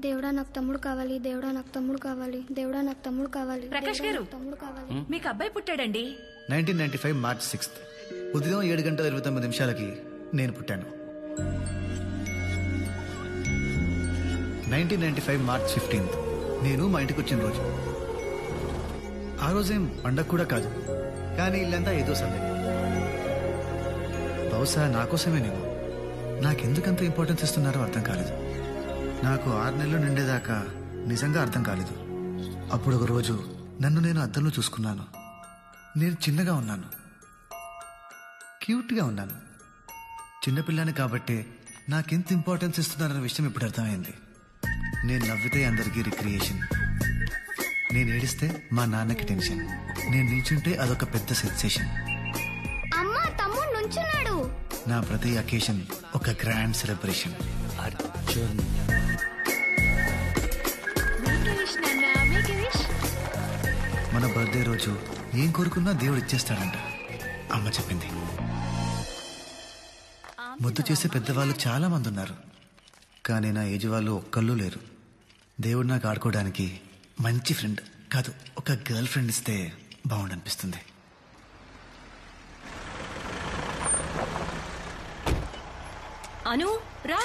దేవుడా నాకు తమ్ముడు కావాలి, దేవుడా నాకు తమ్ముడు కావాలి, దేవుడా నాకు తమ్ముడు కావాలి. ప్రకాష్ గారు, తమ్ముడు కావాలి. మీకు అబ్బాయి పుట్టాడండి. 1995 మార్చ్ 6 ఉదయం 7:29 నేను పుట్టాను. 1995 మార్చ్ 15 నేను మా ఇంటికి వచ్చిన రోజు. ఆ రోజేం పండగ కూడా కాదు, కానీ ఇల్లంతా ఏదో సందడి. బహుశా నా కోసమేనేమో నాకెందుకంత ఇంపార్టెన్స్ ఇస్తున్నారో అర్థం కాలేదు. నాకు 6 నెలలు నిండేదాకా నిజంగా అర్థం కాలేదు. అప్పుడు ఒక రోజు నన్ను నేను అద్దంలో చూసుకున్నాను. నేను చిన్నగా ఉన్నాను, క్యూట్గా ఉన్నాను. చిన్నపిల్లాని కాబట్టే నాకెంత ఇంపార్టెన్స్ ఇస్తున్నారన్న విషయం ఇప్పుడు అర్థమైంది. నేను నవ్వితే అందరికీ రిక్రియేషన్, నేను ఏడిస్తే మా నాన్నకి టెన్షన్, నేను నిల్చుంటే అదొక పెద్ద సెన్సేషన్. అమ్మా తమ్ముడు నుంచున్నాడు. నా ప్రతి అకేషన్ ఒక గ్రాండ్ సెలబ్రేషన్. అర్జున్ మన బర్త్డే రోజు ఏం కోరుకున్నా దేవుడు ఇచ్చేస్తాడంట అమ్మ చెప్పింది. ముద్దు చేసే పెద్దవాళ్ళు చాలా మంది ఉన్నారు, కానీ నా ఏజ్ వాళ్ళు ఒక్కళ్ళు లేరు. దేవుడు నాకు ఆడుకోవడానికి మంచి ఫ్రెండ్ కాదు, ఒక గర్ల్ ఫ్రెండ్ ఇస్తే బాగుండనిపిస్తుంది. అను రా.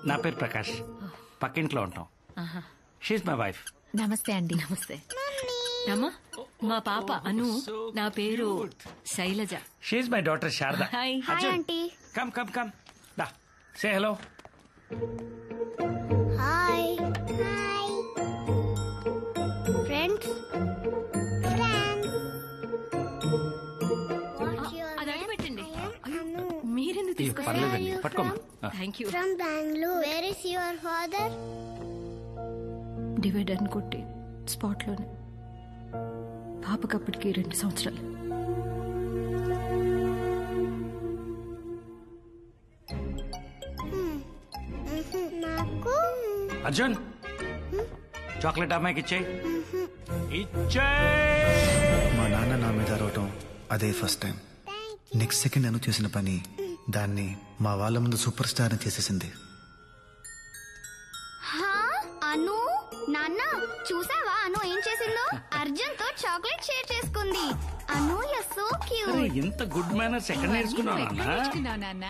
నా పేరు ప్రకాష్, పక్కింట్లో ఉంటాం. She's my wife. నమస్తే అండి. నమస్తే రమ్మా. మా పాప అను. నా పేరు Shailaja. She's my daughter Sharada. Hi. Hi aunty. Come come come, దా సే హలో. Hi hi friends. అది అడి పెట్టండి. మీరెందుకు తీసుకొచ్చారు? పర్లేదండి, పట్టుకోమా. Thank you. From Bangalore. Where is your father? Divider కొట్టి స్పాట్ లోనే. పాపకప్పటికి 2 సంవత్సరాలు. నాకు అర్జున్, చాక్లెట్ అమ్మాయికి ఇచ్చే. మా నాన్న నా మీద అరవటం అదే ఫస్ట్ టైం. నెక్స్ట్ సెకండ్ అను చేసిన పని దాన్ని మా వాళ్ళ ముందు సూపర్ స్టార్ ని చేసేసింది. అను నాన్న చూసావా అను ఏం చేసిందో? అర్జున్ తో చాక్లెట్ షేర్ చేసుకుంది. అను యు సో క్యూట్. ఎంత గుడ్ మేనర్స్ ఎక్కడ నేర్చుకున్నావు నాన్న?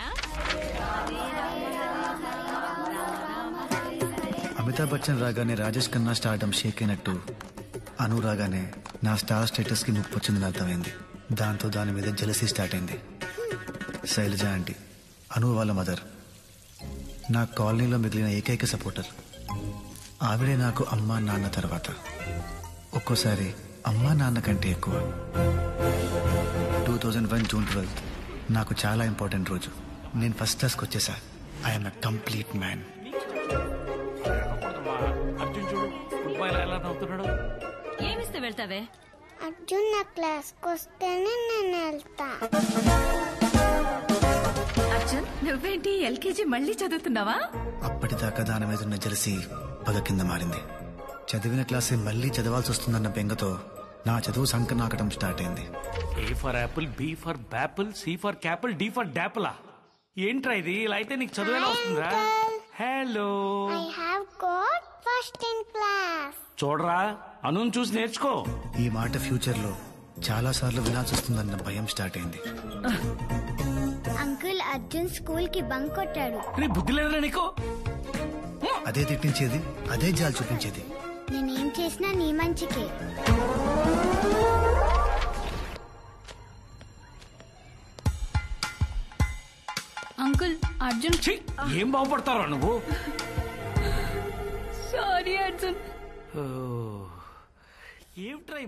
అమితాబ్ బచ్చన్ రాగానే రాజేష్ ఖన్నా స్టార్డమ్ షేక్ అయినట్టు అను రాగానే నా స్టార్ స్టేటస్ కి ముప్పు వచ్చిందని అర్థమైంది. దాంతో దాని మీద జెలసీ స్టార్ట్ అయింది. శైలజ ఆంటీ, అను వాళ్ళ మదర్, నా కాలనీలో మిగిలిన ఏకైక సపోర్టర్. ఆవిడే నాకు అమ్మా నాన్న తర్వాత. ఒక్కోసారి అమ్మా నాన్న కంటే ఎక్కువ. 2001 జూన్ 12 నాకు చాలా ఇంపార్టెంట్ రోజు. నేను ఫస్ట్ క్లాస్కి వచ్చేసా. I'm a complete man. Arjun చూడు, ఫుట్బాల్ ఎలా నవ్వుతున్నాడు. ఏమిస్తే వెళ్తావే? అర్జున్ నా క్లాస్కి వస్తేనే నేను వెళ్తా. అర్జున్ నువ్వేంటి ఎల్కేజీ మళ్ళీ చదువుతున్నావా? అప్పటిదాకా దాని మీద ఉన్న జెలసీ పగ కింద మారింది. చదివిన క్లాసే మళ్ళీ చదవాల్సి వస్తుందన్న బెంగతో నా చదువు సంక నాకడం స్టార్ట్ అయింది. A for apple, B for bapple, C for capple, D for dapple. ఏంట్రా ఇది? ఇలా అయితే నీకు చదువు ఎలా వస్తుందా? Hello, I have got first in class. చూడరా, అను చూసి నేర్చుకో. ఈ మాట ఫ్యూచర్ లో చాలా సార్లు వినాల్సి వస్తుందన్న భయం స్టార్ట్ అయింది. అంకుల్ అర్జున్ స్కూల్ కి బంక్ కొట్టాడు. నీ బుద్ధి లేదురా నీకు? అదే తిట్టించేది, అదే జాలి చూపించేది. నేనేం చేసినా నీ మంచికే. అంకుల్ అర్జున్. ఛీ, ఏం బాగుపడతారా నువ్వు? సారీ అర్జున్.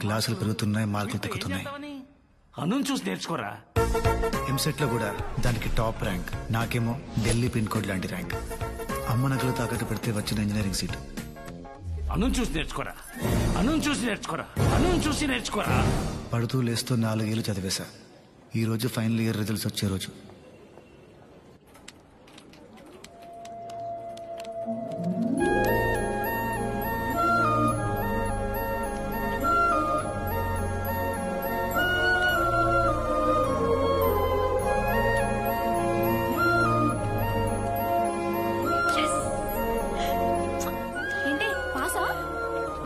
క్లాసులు పెరుగుతున్నాయి, మార్కులు తగ్గుతున్నాయి. అను చూసి నేర్చుకోరా. ఎంసెట్ లో కూడా దానికి టాప్ ర్యాంక్, నాకేమో ఢిల్లీ పిన్ కోడ్ లాంటి ర్యాంక్. అమ్మ నగలు తాకట్టు పెడితే వచ్చిన ఇంజనీరింగ్ సీట్. అను చూసి నేర్చుకోరా. అను చూసి నేర్చుకోరా, అను చూసి నేర్చుకోరా. పడుతూ లేస్తూ 4 ఏళ్ళు చదివేశా. ఈ రోజు ఫైనల్ ఇయర్ రిజల్ట్స్ వచ్చే రోజు. ఏంటి పాసా?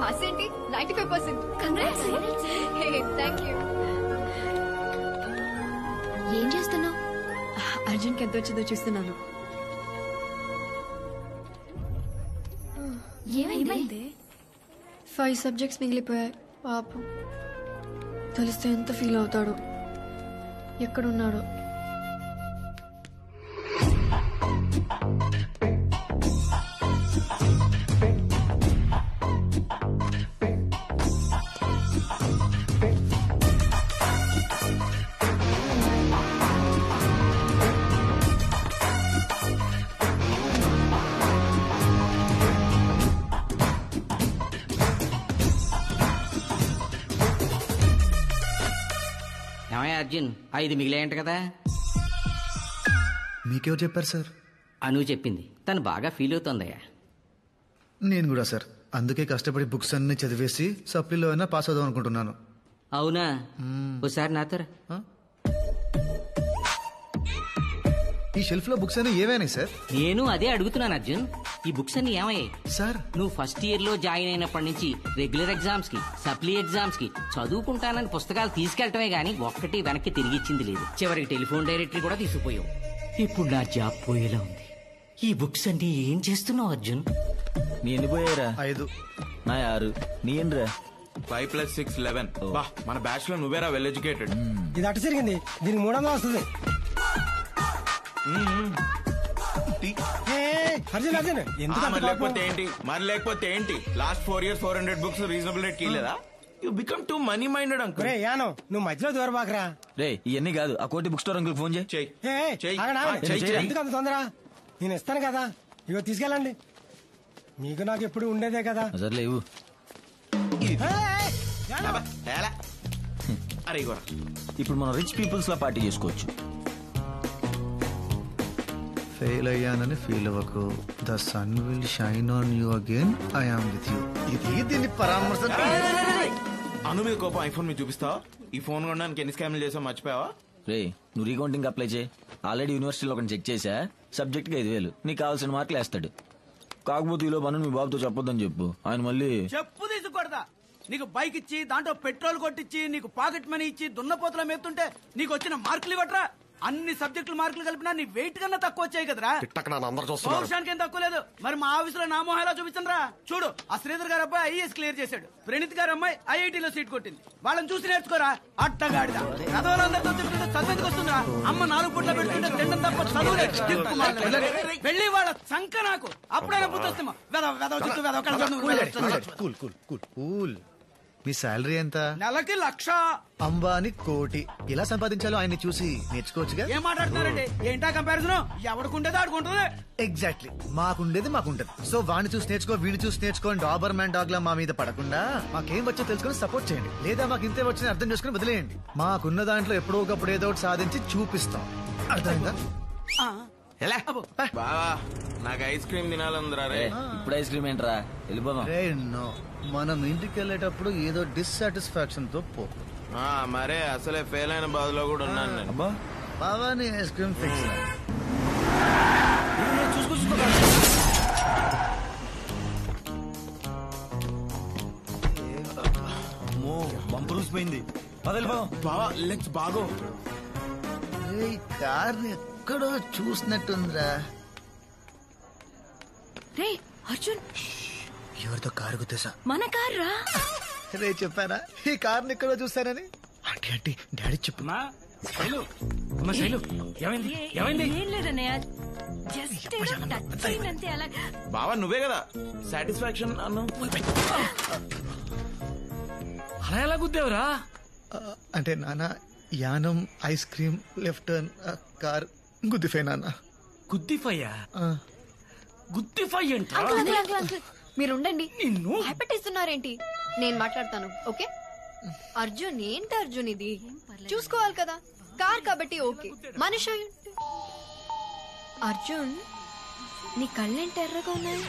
పాస్ ఏంటి 95%. కంగ్రాట్స్. Thank you. ఏం చేస్తున్నావు? అర్జున్కి ఎంత వచ్చిందో చూస్తున్నాను. ఏమైంది? 5 సబ్జెక్ట్స్ మిగిలిపోయాయి. పాపం తెలిస్తే ఎంత ఫీల్ అవుతాడో, ఎక్కడున్నాడో. ఏమయ్య అర్జున్, 5 మిగిలాయంట కదా? మీకెవరు చెప్పారు సార్? అను చెప్పింది. తను బాగా ఫీల్ అవుతోందయ్యా. నేను కూడా సార్. అందుకే కష్టపడి బుక్స్ అన్ని చదివేసి సప్లీలో అయినా పాస్ అవుదాం అనుకుంటున్నాను. అవునా? ఓసారి నాతో రా. ఈ షెల్ఫ్ లో బుక్స్ అన్ని ఏమైనాయి సార్? నేను అదే అడుగుతున్నాను అర్జున్. ఈ బుక్స్ అన్ని ఏమయ్యాయి? సార్ నువ్వు ఫస్ట్ ఇయర్ లో జాయిన్ అయినప్పటి నుంచి రెగ్యులర్ ఎగ్జామ్స్ కి, సప్లీ ఎగ్జామ్స్ కి చదువుకుంటానని పుస్తకాలు తీసుకెళ్లటమే గానీ ఒక్కటి వెనక్కి తిరిగి ఇచ్చింది లేదు. చివరికి టెలిఫోన్ డైరెక్టరీ కూడా తీసుకుపోయావు. ఇప్పుడు నా జాబ్ పోయేలా ఉంది. ఈ బుక్స్ అన్ని ఏం చేస్తున్నావు అర్జున్? నీ ఎన్ని పోయారా? 5. నా 6. నీ ఎన్రా? 5 + 6 11. బా, మన బ్యాచ్ లో నువ్వేరా వెల్ ఎడ్యుకేటెడ్. ఇది అటు జరిగింది. దీనికి 300 వస్తుంది. అర్జున్ అర్జున్ మరి లేకపోతే ఏంటి last 4 years 400 books reasonable rate కీలేదా? You become too money minded uncle. యానో నువ్వు మధ్యలో దూరబాకరా. రే ఇవన్నీ కాదు, ఆ కోటి బుక్ స్టోర్ అంకుల్ ఫోన్ చేయి. చెయ్. ఎందుకు అంత తొందర? నేను ఇస్తాను కదా, ఇగో తీసుకెళ్ళండి. మీకు నాకు ఎప్పుడు ఉండేదే కదా. సర్లే ఇవ్వు. అరే ఇగోరా. ఇప్పుడు మనం రిచ్ పీపుల్స్ లా పార్టీ చేసుకోవచ్చు. ఫెయిల్ అయ్యానని ఫీల్ అవ్వకు. The sun will shine on you again. I am with you. ఇది దీన్ని పరామర్శ. అను మీద కోపం ఐఫోన్ మీద చూపిస్తావా? ఈ ఫోన్ కొనడానికి ఎన్ని స్కామ్లు చేసావు మర్చిపోయావా? రే నువ్వు రీకౌంటింగ్ అప్లై చేయి. ఆల్రెడీ యూనివర్సిటీలో ఒకటి చెక్ చేసా. సబ్జెక్ట్ కి 5,000. నీకు కావాల్సిన మార్కులు వేస్తాడు. కాకపోతే ఈలో పనులు మీ బాబుతో చెప్పొద్దని చెప్పు. ఆయన మళ్ళీ చెప్పు తీసుకొడతా. నీకు బైక్ ఇచ్చి దాంట్లో పెట్రోల్ కొట్టించి నీకు పాకెట్ మనీ ఇచ్చి దున్నపోతల మేతుంటే నీకు వచ్చిన మార్కులు ఇవ్వట్రా? అన్ని సబ్జెక్టులు మార్కులు కలిపినా నీ వెయిట్ కన్నా తక్కువ వచ్చాయి కదరా. పౌరుషానికి ఏం తక్కువ లేదు. మరి మా ఆఫీస్ లో నా మొహలా చూపించరా. చూడు, ఆ శ్రీధర్ గారు అబ్బాయి ఐఏఎస్ క్లియర్ చేశాడు. ప్రణీత్ గారు అమ్మాయి ఐఐటీలో సీట్ కొట్టింది. వాళ్ళని చూసి నేర్చుకోరా. అట్టగాడిదా చదవాలందరితో తింటుంటే చదివేందుకు వస్తుందిరా. అమ్మ 4 పూట్ల పెడుతుంటే తిండం తప్ప చదువులే. వెళ్ళి వాళ్ళ సంక నాకు అప్పుడైనా బుద్ధి వస్తామా? మీ శాలరీ ఎంత? నెలకి 1,00,000. అంబానీ 1,00,00,000. ఇలా సంపాదించాలో ఆయన్ని చూసి నేర్చుకోవచ్చుగా. ఏం మాట్లాడుతున్నారండి? ఏంటా కంపారిజన్? ఎవడుకుంటేది ఆడుకుంటుంది. ఎగ్జాక్ట్లీ, మాకుండేది మాకుంటది. సో వాడిని చూసి నేర్చుకో, వీడిని చూసి నేర్చుకోండి. డాబర్ మ్యాన్ డాగ్ లా మా మీద పడకుండా మాకేం వచ్చో తెలుసుకుని సపోర్ట్ చేయండి. లేదా మాకు ఇంతే వచ్చిన అర్థం చేసుకుని వదిలేయండి. మాకున్న దాంట్లో ఎప్పుడో ఒకప్పుడు ఏదో ఒకటి సాధించి చూపిస్తాం. అర్థమైందా? బావా నాకు ఐస్ క్రీమ్ తినాలందరా. రే ఇప్పుడు ఐస్ క్రీమ్ ఏంట్రా? వెళ్ళిపోదాం. మనం ఇంటికి వెళ్ళేటప్పుడు ఏదో డిస్సాటిస్ఫాక్షన్ తో పో. మరే అసలే ఫెయిల్ అయిన బాధలో కూడా ఉన్నాను నేను. అబ్బా బావా నీ ఐస్ క్రీమ్ ఫిక్స్. బంపర్ ఊసిపోయింది. వెళ్ళిపోదాం. బావా లెట్స్ బాగో. కార్ ఎక్కడో చూసినట్టుందిరా. రే అర్జున్, ఎవరితో కారు గుర్తేసా? మన కార్ రా. రే చెప్పారా ఈ కార్ని ఎక్కడో చూసానని? ఆంటీ ఆంటీ డాడీ చెప్పు. ఏమైంది? ఏం లేదన్నయ్య, జస్ట్ టచ్ అయిందంతే. అలా బావా నువ్వే కదా సాటిస్ఫాక్షన్ అన్నావు. అలా ఎలా గుద్దేవరా? అంటే నాన్న Yanam ice cream left turn car గుద్దిఫై నాన్న. గుద్దిఫయ్యా? గుద్దిఫై ఏంట? మీరు ఉండండి. నిన్ను భయపెట్టిస్తున్నారేంటి? నేను మాట్లాడతాను. ఓకే అర్జున్, ఏంటి అర్జున్ ఇది? చూసుకోవాలి కదా. కార్ కాబట్టి ఓకే, మనిషి అయి ఉంటే. అర్జున్, నీ కళ్ళేంటి ఎర్రగా ఉన్నాయి?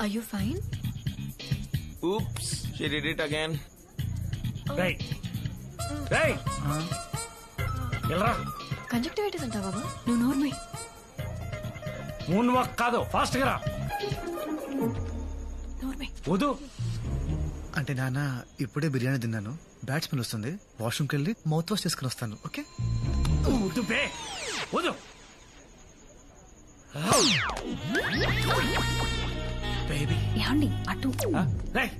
Are you fine? Oops, she did it again. రేయ్ రేయ్ ఎల్రా కంజక్టివిటీస్ అంటావా బాబా? నువ్వు నోర్మి. మూన్ వాక్ కాదు, ఫాస్ట్ గా రా. నోర్మి. వదు. అంటే నాన్న ఇప్పుడే బిర్యానీ తిన్నాను, బ్యాడ్ స్మెల్ వస్తుంది, వాష్రూమ్కి వెళ్ళి మౌత్ వాష్ చేసుకుని వస్తాను. ఓకే వద్దు బే, వదు. బేబీ ఏమండి అటు? రేయ్,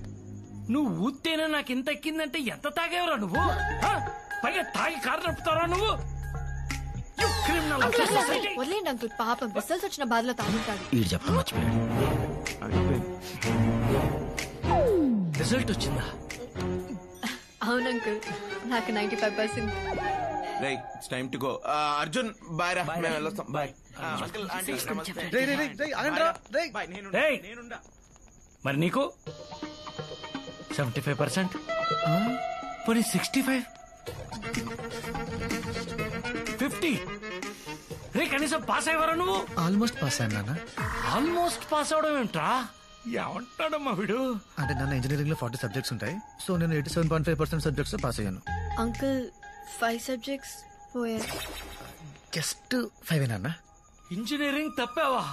నువ్వు ఊతేనే నాకు ఇంత ఎక్కిందంటే ఎంత తాగేవరా నువ్వు? ఆ? పైగా తాగి కారు నడుపుతారా నువ్వు? You criminal of the society. వదిలేండి అంకుల్, పాపం రిజల్ట్స్ వచ్చిన బాధలో తాగుతాడు. ఈడు చెప్పడం మర్చిపోయాడు. రిజల్ట్ వచ్చిందా? అవును అంకుల్, నాకు 95%. Right, it's time to go. Arjun, bye ra. మేము వెళ్ళొస్తాం. Bye. Uncle, aunty, namaste. Bye. రేయ్, మరి నీకు 75%, పోనీ 65, 50. రే కనీసం పాస్ అయ్యేవారా నువ్వు? ఆల్మోస్ట్ పాస్ అయ్యాను నాన్న. ఆల్మోస్ట్ పాస్ అవడం ఏంట్రా? ఏమంటాడమ్మా వీడు? అంటే నాన్న ఇంజనీరింగ్ లో 40 సబ్జెక్ట్స్ ఉంటాయి, సో నేను 87.5% సబ్జెక్ట్స్ పాస్ అయ్యాను. అంకుల్ 5 సబ్జెక్ట్స్ పోయాయి. జస్ట్ 5 నాన్న. ఇంజనీరింగ్ తప్పావా?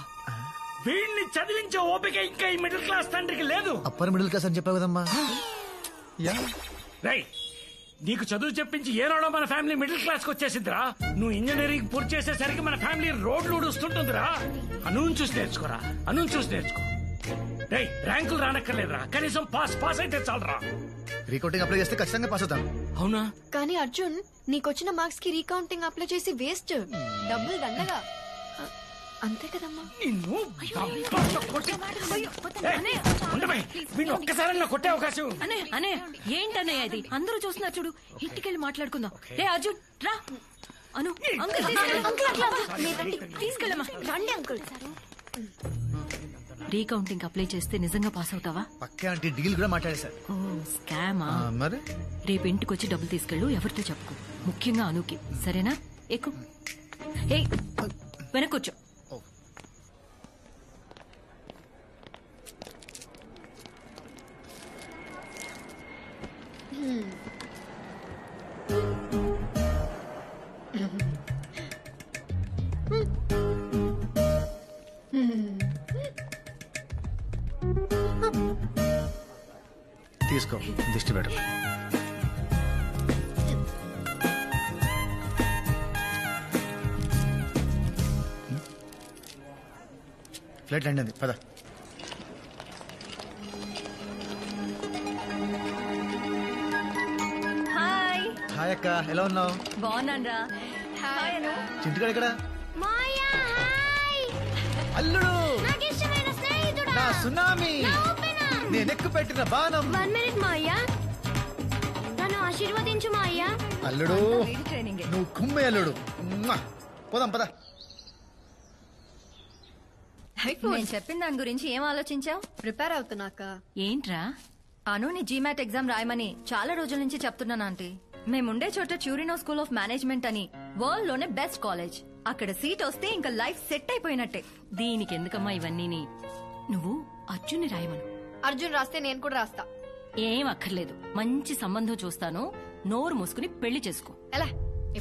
వీడిని చదివించే ఓపిక ఇంకా ఈ మిడిల్ క్లాస్ తండ్రికి లేదు. అప్పర్ మిడిల్ క్లాస్ అని చెప్పావు కదమ్మా. రై, నీకు చదువు చెప్పించి ఏనాడో మన ఫ్యామిలీ మిడిల్ క్లాస్ కి వచ్చేసిందిరా. నువ్వు ఇంజనీరింగ్ పూర్తి చేసేసరికి మన ఫ్యామిలీ రోడ్లు ఊడుస్తుంటుందిరా. అనుని చూసి నేర్చుకోరా, అనుని చూసి నేర్చుకో. రై, ర్యాంకులు రానక్కర్లేదురా, కనీసం పాస్ అయితే చాలరా. రీకౌంటింగ్ అప్లై చేస్తే ఖచ్చితంగా పాస్ అవుతాను. అవునా? కానీ అర్జున్, నీకొచ్చిన మార్క్స్ కి రీకౌంటింగ్ అప్లై చేసి వేస్ట్, డబ్బులు దండగా. అంతే కదమ్మా. ఒక్కసారి కొట్టే అవకాశం. అనే ఏంటనే అది? అందరూ చూస్తున్నారు చూడు, ఇంటికెళ్ళి మాట్లాడుకుందాం. రే అర్జున్ రా. అను తీసుకెళ్ళమ్మా. రండి అంకుల్. రీకౌంటింగ్ అప్లై చేస్తే నిజంగా పాస్ అవుతావా? పక్కే అంటే డీల్ కూడా మాట్లాడేశారు. ఓ స్కామా? మరి రేపు ఇంటికి వచ్చి డబ్బులు తీసుకెళ్ళు, ఎవరితో చెప్పుకో, ముఖ్యంగా అనుకి. సరేనా? ఎక్కు. ఏ వెనకొచ్చు. తీసుకో, దిష్టి పెట్టు. ఫ్లైట్ ల్యాండ్ అయింది, పద. హాయ్. హాయ్ అక్క, ఎలా ఉన్నావు? బాగున్నాను. హాయ్ అను. చింటికాడ ఇక్కడ. మాయా హాయ్. అల్లుడు, నాకు ఇష్టమైన స్నేహితుడా, నా సునామీ, నా ఓపెనర్, నేను ఎక్కు పెట్టిన బాణం. 1 మినిట్ మాయా, నన్ను ఆశీర్వదించు మాయా. అల్లుడు, నువ్వు కుమ్మే అల్లుడు. పోదాం పద. నేను చెప్పిన దాని గురించి ఏం ఆలోచించావు? ప్రిపేర్ అవుతున్నాక. ఏంట్రా? అను నీ జీమాట్ ఎగ్జామ్ రాయమని చాలా రోజుల నుంచి చెప్తున్నాను ఆంటీ. మేముండే చోట ట్యూరినో స్కూల్ ఆఫ్ మేనేజ్మెంట్ అని వరల్డ్ లోనే బెస్ట్ కాలేజ్. అక్కడ సీట్ వస్తే ఇంకా లైఫ్ సెట్ అయిపోయినట్టే. దీనికి ఎందుకమ్మా ఇవన్నీ? నువ్వు అర్జున్ని రాయమను. అర్జున్ రాస్తే నేను కూడా రాస్తా. ఏం అక్కర్లేదు, మంచి సంబంధం చూస్తాను, నోరు మూసుకుని పెళ్లి చేసుకో. ఎలా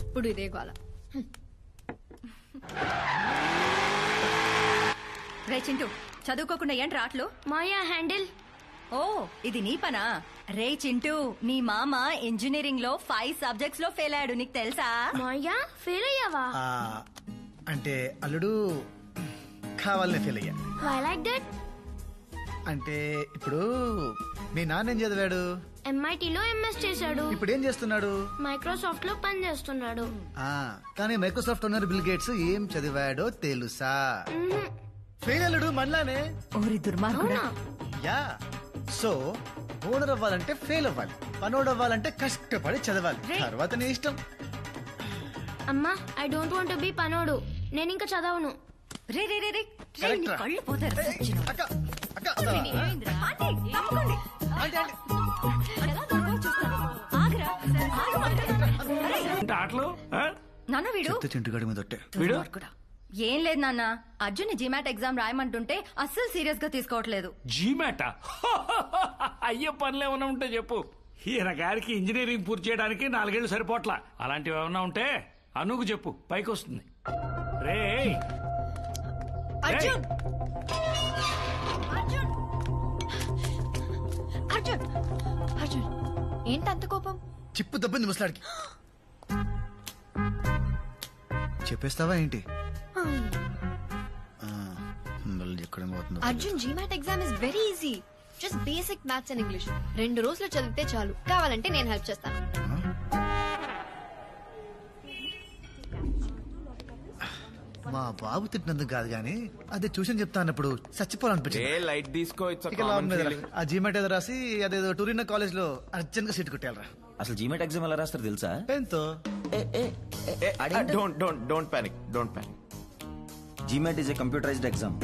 ఎప్పుడు ఇదే గోల. రే చింటూ, చదువుకోకుండా ఏంటి రాట్లు? మాయా హ్యాండిల్. ఓ ఇది నీ పనా? రే చింటూ, నీ మామ ఇంజనీరింగ్ లో 5 సబ్జెక్ట్స్ లో ఫెయిల్ అయ్యాడు, నీకు తెలుసా? మాయా ఫెయిల్ అయ్యావా? అంటే అల్లుడు కావాలనే ఫెయిల్ అయ్యా. Why like that? అంటే ఇప్పుడు మీ నాన్న ఏం చదివాడు? MIT లో MS చేశాడు. ఇప్పుడు ఏం చేస్తున్నాడు? మైక్రోసాఫ్ట్ లో పని చేస్తున్నాడు. కానీ మైక్రోసాఫ్ట్ ఓనర్ బిల్ గేట్స్ ఏం చదివాడో తెలుసా? ఫెయిల్ అల్లుడు మనలానే. ఓరి దుర్మార్గుడా. యా, సో ఓనర్ అవ్వాలంటే ఫెయిల్ అవ్వాలి, పనోడు అవ్వాలంటే కష్టపడి చదవాలి. తర్వాత నీ ఇష్టం. అమ్మా, I don't want to be పనోడు. నేను ఇంకా చదవను. రే రే రే రే, నీ కళ్ళు పోతారు. అక్క, అక్క, ఆంటీ, తప్పకండి. ఆటలు నాన్న వీడు చెప్తే చింటుగాడి మీద ఒట్టే. వీడు ఏం లేదు నాన్న, అర్జున్ జీమాట్ ఎగ్జామ్ రాయమంటుంటే అస్సలు సీరియస్ గా తీసుకోవట్లేదు. జీమాటా? అయ్యే పనులు ఏమైనా ఉంటే చెప్పు. ఈయన గారికి ఇంజనీరింగ్ పూర్తి చేయడానికి 4 ఏళ్లు సరిపోట్లా. అలాంటివి ఏమైనా ఉంటే అనుకు చెప్పు, పైకి వస్తుంది. రే అర్జున్ అర్జున్ అర్జున్ అర్జున్ ఏంటంత కోపం? చిప్పు దెబ్బని ముసలాడికి చెప్పేస్తావా ఏంటి? Arjun GMAT exam is very easy. Just basic maths and English 2 రోజులు చదివితే చాలు. కావాలంటే నేను హెల్ప్ చేస్తాను. మా బాబు తిట్టినందుకు కాదు గానీ అదే ట్యూషన్ చెప్తా అన్నప్పుడు చచ్చిపోవాలనిపించింది. లైట్ తీసుకో. ఆ జీమెట్ ఏదో రాసి అదేదో టూరిన్ కాలేజ్ లో అర్జెంట్ గా సీట్ కొట్టేయాలరా. అసలు జీమెట్ ఎగ్జామ్ ఎలా రాస్తారు తెలుసా? ఎంతో don't panic. GMAT is a computerized exam.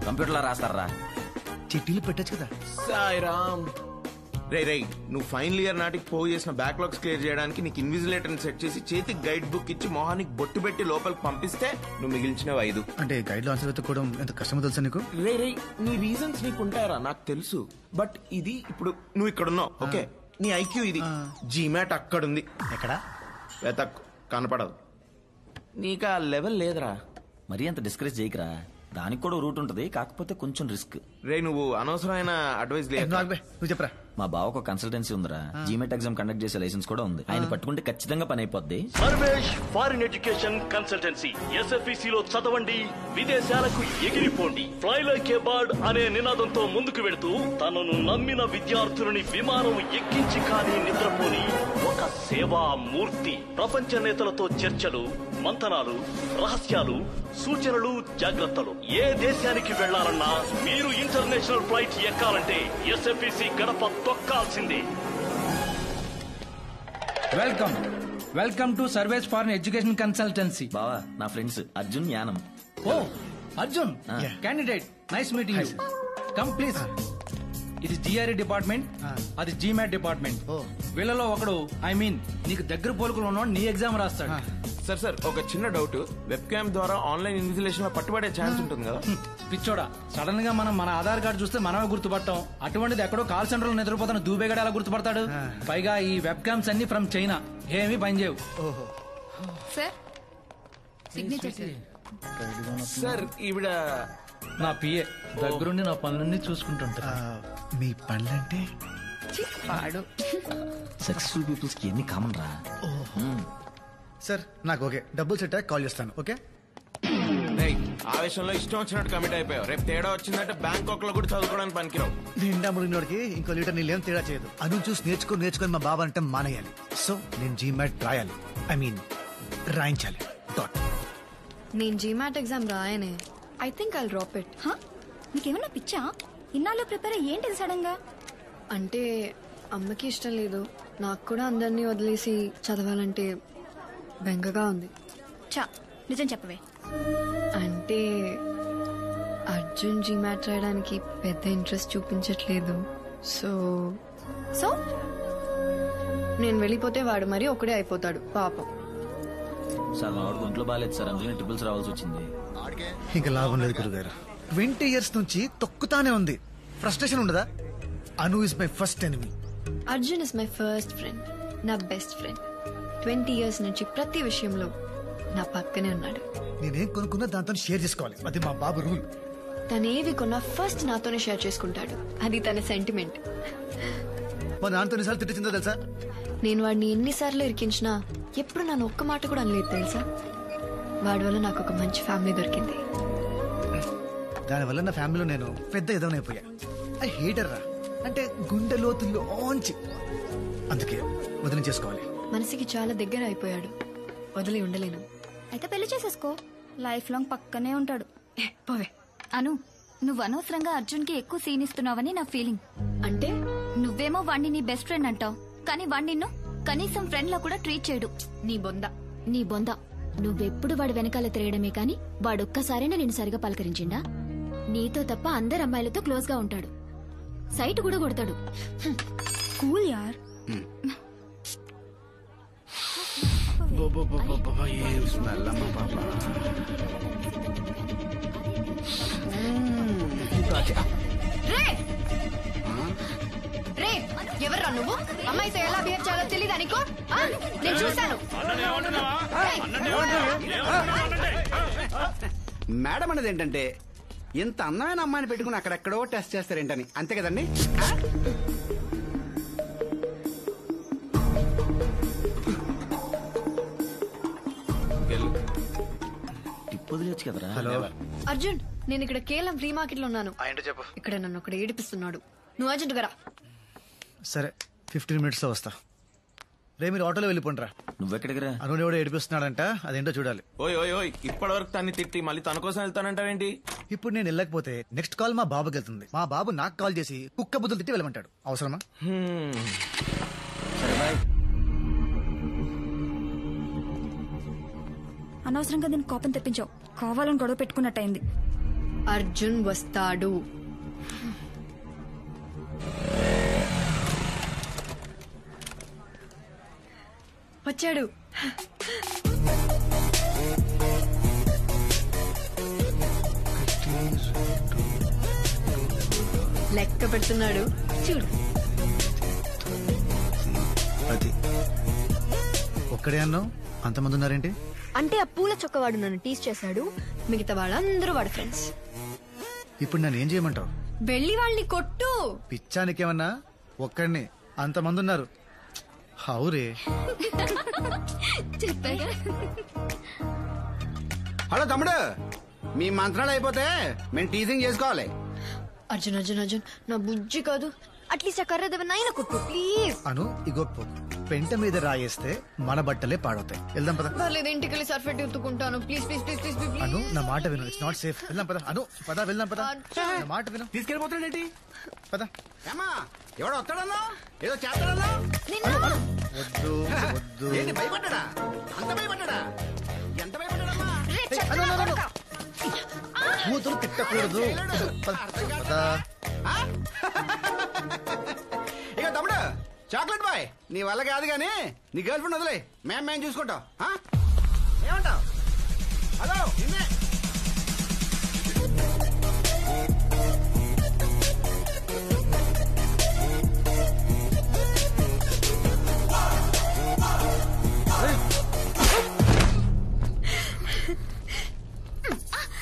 Computer లో రాస్తారా? చిట్టీలు పెట్టచ్చు కదా. సాయిరామ్. రే నువ్వు ఫైనల్ ఇయర్ నాటికి పోగు చేసిన బ్యాక్లాగ్స్ క్లియర్ చేయడానికి నీకు ఇన్విజిలేటర్ సెట్ చేసి చేతికి గైడ్ బుక్ ఇచ్చి మొహానికి బొట్టు పెట్టి లోపలికి పంపిస్తే నువ్వు మిగిల్చినవి 5. అంటే గైడ్ లో ఆన్సర్ వెతుక్కోవడం ఎంత కష్టమో తెలుసా నీకు? రే నీ రీజన్స్ నీకు ఉంటాయరా, నాకు తెలుసు. బట్ ఇది ఇప్పుడు నువ్వు ఇక్కడ ఉన్నావు, ఓకే? నీ ఐక్యూ ఇది. జీమాట్ అక్కడుంది. ఎక్కడ? వెతక్ కనపడదు. నీకు ఆ లెవెల్ లేదురా. మరీ అంత డిస్కరేజ్ చేయకరా. దానికి కూడా రూట్ ఉంటది, కాకపోతే కొంచెం రిస్క్. రే నువ్వు అనవసరమైన అడ్వైస్ లేదు. నువ్వు చెప్పరా. మా బావకు కన్సల్టెన్సీ ఉందిరా. జీమెట్ ఎగ్జామ్ కండక్ట్ చేసే లైసెన్స్ కూడా ఉంది. ఆయన పట్టుకుంటే ఖచ్చితంగా పని అయిపోద్ది. Sarvesh foreign education consultancy. SFEC లో చదవండి, విదేశాలకు ఎగిరిపోండి. ఫ్లై లైక్ ఏ బర్డ్ అనే నినాదంతో ముందుకు వెళుతూ తనను నమ్మిన విద్యార్థులని విమానం ఎక్కించి కానీ నిద్రపోని ఒక సేవా మూర్తి. ప్రపంచ నేతలతో చర్చలు, మంతనాలు, రహస్యాలు, సూచనలు, జాగ్రత్తలు. ఏ దేశానికి వెళ్లాలన్నా మీరు ఇంటర్నేషనల్ ఫ్లైట్ ఎక్కాలంటే SFEC గడప తొక్కాల్సిందే. Welcome to Sarvesh foreign education consultancy. బావా నా ఫ్రెండ్స్ అర్జున్, యానం. ఓ Arjun, candidate. Nice meeting you. Come please. ఇది GRE డిపార్ట్మెంట్, అది GMAT డిపార్ట్మెంట్. వీళ్ళలో ఒకడు నీకు దగ్గర పోలుకులు ఉన్నవాడు నీ ఎగ్జామ్ రాస్తాడు. సార్ ఒక చిన్న డౌట్. వెబ్ క్యామ్ ద్వారా ఆన్లైన్ ఇన్విజిలేషన్ లో పట్టుబడే ఛాన్స్ ఉంటుంది కదా? పిచ్చోడా, సడన్ గా మనం మన ఆధార్ కార్డు చూస్తే మనమే గుర్తుపట్టాం. అటువంటిది ఎక్కడో కాల్ సెంటర్ లో నిద్రపోతున్న దూబేగడ ఎలా గుర్తుపడతాడు? పైగా ఈ వెబ్ క్యామ్స్ అన్ని ఫ్రమ్ చైనా, ఏమీ పనిచేయవు. సార్ ఈవిడ నా పిఏ, దగ్గరుండి నా పనులన్నీ చూసుకుంటుంటా. మీ పనులంటే సక్సెస్ఫుల్ పీపుల్స్ కి ఎన్ని కామన్ రా. సార్ నాకు ఓకే, డబ్బులు సెట్ కాల్ చేస్తాను. ఓకే? ఆవేశంలో ఇష్టం వచ్చినట్టు కమిట్ అయిపోయావు. రేపు తేడా వచ్చిందంటే బ్యాంకాక్ లో కూడా చదువుకోవడానికి పనికిరావు. నిండా ముడినోడికి ఇంకో లీటర్ నీళ్ళేం తేడా చేయదు. అను చూసి నేర్చుకొని మా బాబా అంటే మానేయాలి. సో నేను జీమాట్ రాయాలి, రాయించాలి. నేను జీమాట్ ఎగ్జామ్ రాయనే. I think I'll drop it. నీకేమన్నా పిచ్చా? ఇన్నాళ్ళు ప్రిపేర్ ఏంటిది సడన్ గా? అంటే అమ్మకి ఇష్టం లేదు, నాకు కూడా అందరినీ వదిలేసి చదవాలంటే బెంగగా ఉంది. చా నిజం చెప్పవే. అంటే అర్జున్ జీమాట్ రాయడానికి పెద్ద ఇంట్రెస్ట్ చూపించట్లేదు. సో సో నేను వెళ్ళిపోతే వాడు మరీ ఒకడే అయిపోతాడు పాపం. సార్ మా వాడు ఒంట్లో బాగాలేదు సార్, అందుకని ట్రిపుల్స్ రావాల్సి వచ్చింది. ఇంకా లాభం లేదు గురుగారు. 20 years నుంచి తొక్కుతానే ఉంది. ఫ్రస్ట్రేషన్ ఉండదా? Anu is my first enemy. Arjun is my first friend, నా బెస్ట్ ఫ్రెండ్. 20 years నుంచి ప్రతి విషయంలో నా పక్కనే ఉన్నాడు. నేనేం కొనుక్కున్నా దాంతో షేర్ చేసుకోవాలి, అది మా బాబు రూల్. తనేవి కొన్నా ఫస్ట్ నాతోనే షేర్ చేసుకుంటాడు, అది తన సెంటిమెంట్. మా నాన్నతో ఎన్నిసార్లు తిట్టిందో తెలుసా? నేను వాడిని ఎన్నిసార్లు ఇరికించినా ఎప్పుడు నన్ను ఒక్క మాట కూడా అనలేదు తెలుసా. వాడి వల్ల నాకు ఒక మంచి ఫ్యామిలీ దొరికింది. దానివల్ల నా ఫ్యామిలీలో నేను పెద్ద ఎదవనైపోయా. ఐ హేటర్ రా, అంటే గుండె లోతుల్లోంచి. అందుకే వదిలి చేసుకోవాలి. మనసుకి చాలా దగ్గర అయిపోయాడు, వదిలి ఉండలేను. అయితే పెళ్లి చేసేసుకో, లైఫ్ లాంగ్ పక్కనే ఉంటాడు. పోవే. అను, నువ్వు అనవసరంగా అర్జున్ కి ఎక్కువ సీన్ ఇస్తున్నావని నా ఫీలింగ్. అంటే నువ్వేమో వాణ్ణి నీ బెస్ట్ ఫ్రెండ్ అంటావు, కానీ వాణ్ణి నిన్ను కనీసం ఫ్రెండ్ లా కూడా ట్రీట్ చేయడు. నీ బొంద. నువ్వెప్పుడు వాడి వెనకాల తిరగడమే కాని వాడొక్కసారైనా నేను సరిగా పలకరించిండా? నీతో తప్ప అందరు అమ్మాయిలతో క్లోజ్ గా ఉంటాడు. సైట్ కూడా కొడతాడు. కూల్ యార్. ఏం స్మెల్ అమ్మా పాప. రే ఎవర్రా నువ్వు? అమ్మాయితో ఎలా బిహేవ్ చేయాలో తెలీదా నీకు? నేను చూశాను. మేడం అనేది ఏంటంటే ఇంత అందమైన అమ్మాయిని పెట్టుకుని అక్కడెక్కడో టెస్ట్ చేస్తారేంటని, అంతే కదండి? వదిలేచ్చు కదరా. హలో అర్జున్, నేను ఇక్కడ కేవలం ఫ్రీ మార్కెట్ లో ఉన్నాను. చెప్పు. ఇక్కడ నన్ను ఒకటి ఏడిపిస్తున్నాడు. నువ్వు అర్జెంట్ గా రా. సరే 15 minutes లో వస్తా. రే మీరు ఆటోలో వెళ్ళిపోండిరా. నువ్వెక్కడికి రా? అనుని ఎవడో ఏడిపిస్తున్నాడంట, అదేంటో చూడాలి. ఓయ్ ఓయ్ ఓయ్, ఇప్పటి వరకు తన్ని తిట్టి మళ్ళీ తన కోసం వెళ్తానంటావేంటి? ఇప్పుడు నేను వెళ్ళకపోతే నెక్స్ట్ కాల్ మా బాబుకి వెళ్తుంది. మా బాబు నాకు కాల్ చేసి కుక్క బుద్ధులు తిట్టి వెళ్ళమంటాడు. అవసరమా? సరే బాయ్. అనవసరంగా దీనికి కోపం తెప్పించావు. కావాలని గొడవ పెట్టుకున్నట్టయింది. అర్జున్ వస్తాడు. వచ్చాడు. లెక్క పెడుతున్నాడు చూడు. అది ఒక్కడే అన్నావు, అంతమంది ఉన్నారేంటి? అంటే ఆ పూల చొక్కవాడు నన్ను టీస్ చేశాడు. మిగతా వాళ్ళందరూ వాడు ఫ్రెండ్స్. ఇప్పుడు నన్ను ఏం చేయమంటావు? వెళ్ళి వాళ్ళని కొట్టు. పిచ్చానికేమన్నా? ఒక్కడిని అంతమంది ఉన్నారు. హౌరే. హలో తమ్ముడు, మీ మంత్రాలు అయిపోతే మేము టీజింగ్ చేసుకోవాలి. అర్జున్ అర్జున్ అర్జున్, నా బుజ్జి కాదు, అట్లీస్ట్ ఆ కర్రదవనైనా కొట్టు ప్లీజ్. అను ఇగో పెంట మీద రాయేస్తే మన బట్టలే పాడవుతాయి. వెళ్దాం పద. పర్లేదు, ఇంటికి వెళ్ళి సర్ఫెట్ ఎత్తుకుంటాను. Please please please please please. Anu నా మాట విను, ఇట్స్ నాట్ సేఫ్. వెళ్దాం పద. అను పద, వెళ్దాం పద. నా మాట విను. తీసుకెళ్ళిపోతాడేంటి? పద. ఏమా ఎవడో వస్తాడన్నా, ఏదో చేస్తాడన్నా. వద్దు వద్దు. ఏంటి భయపడ్డా? అంత భయపడ్డా? ఎంత భయపడ్డాడమ్మా? కూతురు తిట్టకూడదు. ఇక తమ్ముడు, చాక్లెట్ బాయ్ నీ వల్ల కాదు గానీ నీ గర్ల్ ఫ్రెండ్ వదిలే, మేము చూసుకుంటాం. ఏమంటావు? హలో నిన్నే.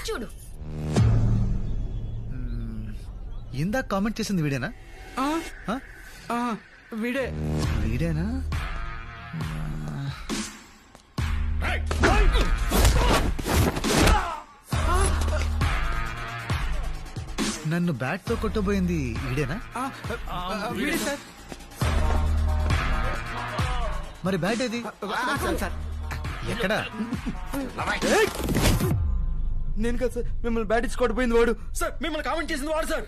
చూడు, ఇందాక కామెంట్ చేసింది వీడేనా? వీడేనా? నన్ను బ్యాట్ తో కొట్టబోయింది వీడేనా? మరి బ్యాట్ ఏది? ఎక్కడా? నేను కదా సార్, మిమ్మల్ని బ్యాట్ ఇచ్చి కొట్టబోయింది వాడు. సార్ మిమ్మల్ని కామెంట్ చేసింది వాడు సార్.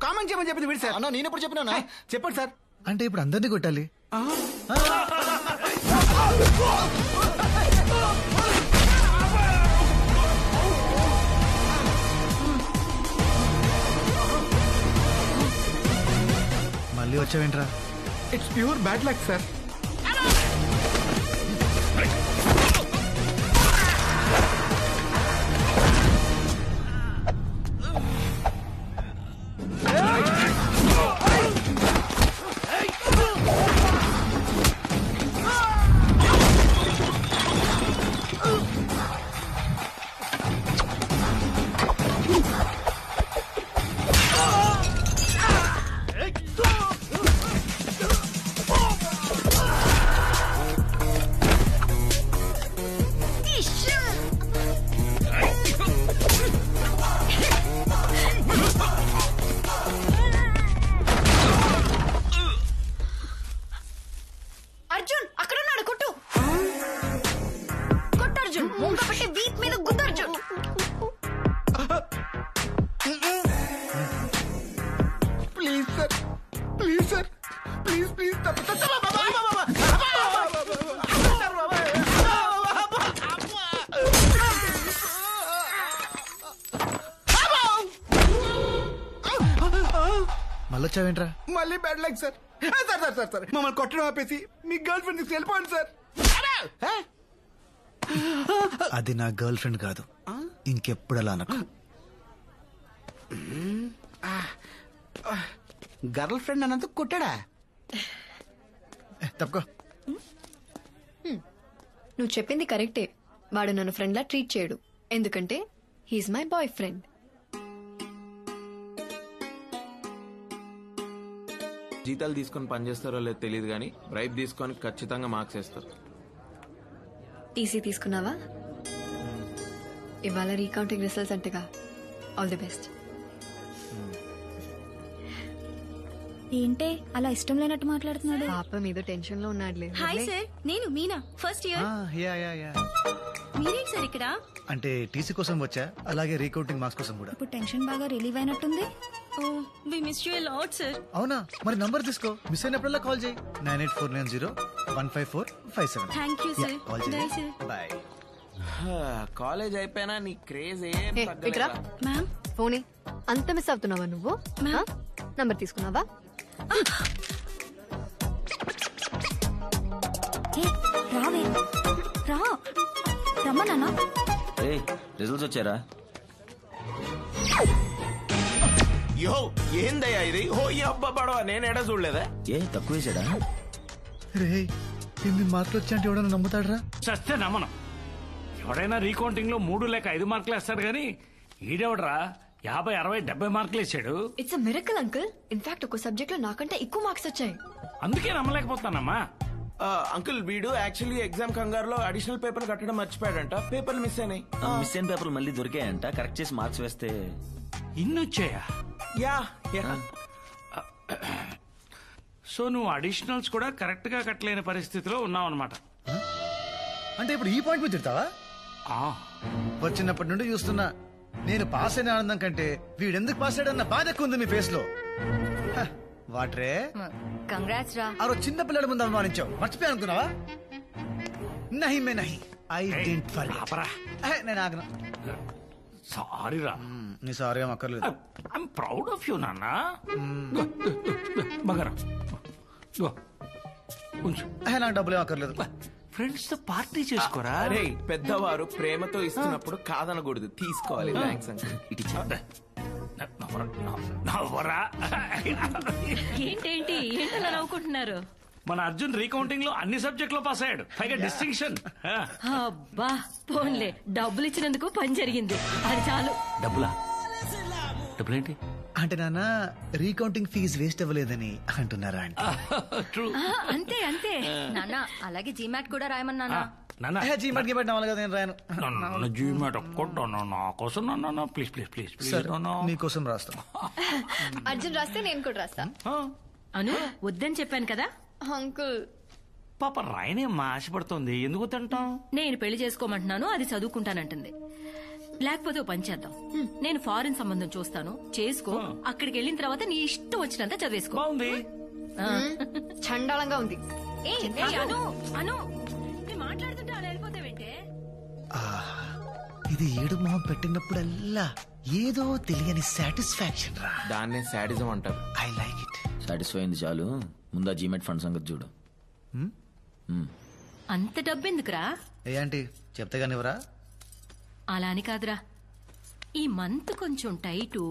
కామెంట్ చేయమని చెప్పింది వీడు సార్. అన్నా నేను ఎప్పుడు చెప్పినా? చెప్పండి సార్. అంటే ఇప్పుడు అందరినీ కొట్టాలి? మళ్ళీ వచ్చావేంట్రా? It's pure bad luck sir. వచ్చావేంట్రా? మళ్ళీ bad like sir. Sir sir sir sir మమ్మల్ని కొట్టడం ఆపేసి మీ గర్ల్ ఫ్రెండ్ తీసుకు వెళ్ళిపోండి సార్. అది నా గర్ల్ ఫ్రెండ్ కాదు, ఇంకెప్పుడు అలా అనకు. గర్ల్ ఫ్రెండ్ అన్నందుకు కొట్టాడా? తప్పుకో. నువ్వు చెప్పింది కరెక్టే. వాడు నన్ను ఫ్రెండ్ లా ట్రీట్ చేయడు, ఎందుకంటే హీఈస్ మై బాయ్ ఫ్రెండ్. జీతాలు తీసుకొని పనిచేస్తారో లేదో తెలియదు కానీ బ్రైబ్ తీసుకొని ఖచ్చితంగా మార్క్స్ వేస్తారు. టీసీ తీసుకున్నావా? ఇవాళ రీకౌంటింగ్ రిజల్ట్స్ అంటగా. All the best. ఏంటే అలా ఇష్టం లేనట్టు మాట్లాడుతున్నాడు? పాప మీద టెన్షన్ లో ఉన్నాడులే. హాయ్ సార్, నేను మీనా, ఫస్ట్ ఇయర్. మీరేంటి సార్ ఇక్కడ? అంటే టీసీ కోసం వచ్చా, అలాగే రీకౌంటింగ్ మార్క్స్ కోసం కూడా. ఇప్పుడు టెన్షన్ బాగా రిలీవ్ అయినట్టుంది. We miss you a lot sir. అవునా? మరి నంబర్ తీసుకో, మిస్ అయినప్పుడల్లా కాల్ చేయి. 9849015457. Thank you sir. Call bye చేయి. సార్. బాయ్. కాలేజ్ అయిపోయినా నీ క్రేజ్ ఏం ఇట్రా తగ్గలేదా? మ్యామ్. ఫోనే అంత మిస్ అవుతున్నావా నువ్వు? నంబర్ తీసుకున్నావా? రావే రా, రమ్మన్నా. రిజల్ట్స్ వచ్చారా? యో ఏందయ్యా ఇది? ఓ ఈ అబ్బా పడవ నేను ఎడ చూడలేదా? ఏ తక్కువ వేసాడా? రే 8 మార్కులు వచ్చా అంటే ఎవడన్నా నమ్ముతాడరా? చస్తే నమ్మను. ఎవడైనా రీకౌంటింగ్ లో 3 లేక 5 మార్కులు వేస్తాడు కానీ ఈడెవడరా 50, 60, 70 మార్కులు వేసాడు. It's a miracle uncle. In fact ఒక సబ్జెక్ట్ లో నాకంటే ఎక్కువ మార్క్స్ వచ్చాయి. అందుకే నమ్మలేకపోతానమ్మా. అంకుల్ వీడు యాక్చువల్లీ ఎగ్జామ్ కంగారులో అడిషనల్ పేపర్ కట్టడం మర్చిపోయాడంట. పేపర్లు మిస్ అయినాయి. మిస్ అయిన పేపర్లు మళ్ళీ దొరికాయంట. కరెక్ట్ చేసి మార్క్స్ వేస్తే ఇన్ని వచ్చాయా? యా. సో నువ్వు అడిషనల్స్ కూడా కరెక్ట్ గా కట్టలేని పరిస్థితిలో ఉన్నావు అనమాట. అంటే ఇప్పుడు ఈ పాయింట్ మీద తిడతావా? వచ్చినప్పటి నుండి చూస్తున్నా, నేను పాస్ అయిన ఆనందం కంటే వీడెందుకు పాస్ అయ్యాడన్న బాధ ఎక్కువ ఉంది మీ ఫేస్ లో. వాట్రే కంగ్రాట్స్ రా. ఆ రోజు చిన్న పిల్లల ముందు అవమానించావు, మర్చిపోయా అనుకున్నావా? నహి మే నహి, ఐ డెంట్ ఫర్గెట్. నేను ఆగను. సారీ రా. నీ సారీ ఏం అక్కర్లేదు. ఐఎమ్ ప్రౌడ్ ఆఫ్ యూ నాన్న. బగరా నాకు డబ్బులు ఏం అక్కర్లేదు. ఫ్రెండ్స్ తో పార్టీ చేసుకోరా. అరే పెద్దవారు ప్రేమతో ఇస్తున్నప్పుడు కాదనకూడదు, తీసుకోవాలి. Thanks uncle. ఇటు నవ్వరా. ఏంటేంటి ఏంటలా నవ్వుకుంటున్నారు? మన అర్జున్ రీకౌంటింగ్ లో అన్ని సబ్జెక్ట్ లో పాస్ అయ్యాడు, పైగా డిస్టింక్షన్. అబ్బా పోన్లే, డబ్బులు ఇచ్చినందుకు పని జరిగింది, అది చాలు. డబ్బులా? డబ్బులేంటి? అంటే నాన్న రీకౌంటింగ్ ఫీజు వేస్ట్ అవ్వలేదని అంటున్నారా? అంతే అంతే నాన్న. అలాగే జీమాట్ కూడా రాయమన్నా. జీమాట్ గిమాట్ నవ్వాలి కదా, నేను రాయను. జీమాట్ ఒక్కటి నా కోసం నాన్న, ప్లీజ్ ప్లీజ్ ప్లీజ్ ప్లీజ్. నీకోసం రాస్తాను. అర్జున్ రాస్తే నేను కూడా రాస్తా. అను వద్దని చెప్పాను కదా అంకుల్. పాప రాయనేమ్మా ఆశపడుతోంది, ఎందుకు తింటాం? నేను పెళ్లి చేసుకోమంటున్నాను, అది చదువుకుంటానంటుంది. లేకపోతే ఓ పని చేద్దాం, నేను ఫారిన్ సంబంధం చూస్తాను, చేసుకో. అక్కడికి వెళ్ళిన తర్వాత నీ ఇష్టం వచ్చినంత చదివేసుకో. బాగుంది. చండాలంగా ఉంది. అను అను మాట్లాడుతుంటే అలా వెళ్ళిపోతావేంటే? ఇది ఏడు మొహం పెట్టినప్పుడల్లా ఏదో తెలియని సాటిస్ఫాక్షన్ రా. దాన్నే సాడిజం అంటారు. I like it. సాటిస్ఫై అయింది చాలు, ముందు జీమెట్ ఫండ్ సంగతి చూడు. అంత డబ్బెందుకురా? ఏ ఆంటీ చెప్తే కానివరా? అలా అని కాదురా, ఈ మంత్ కొంచెం టైటు.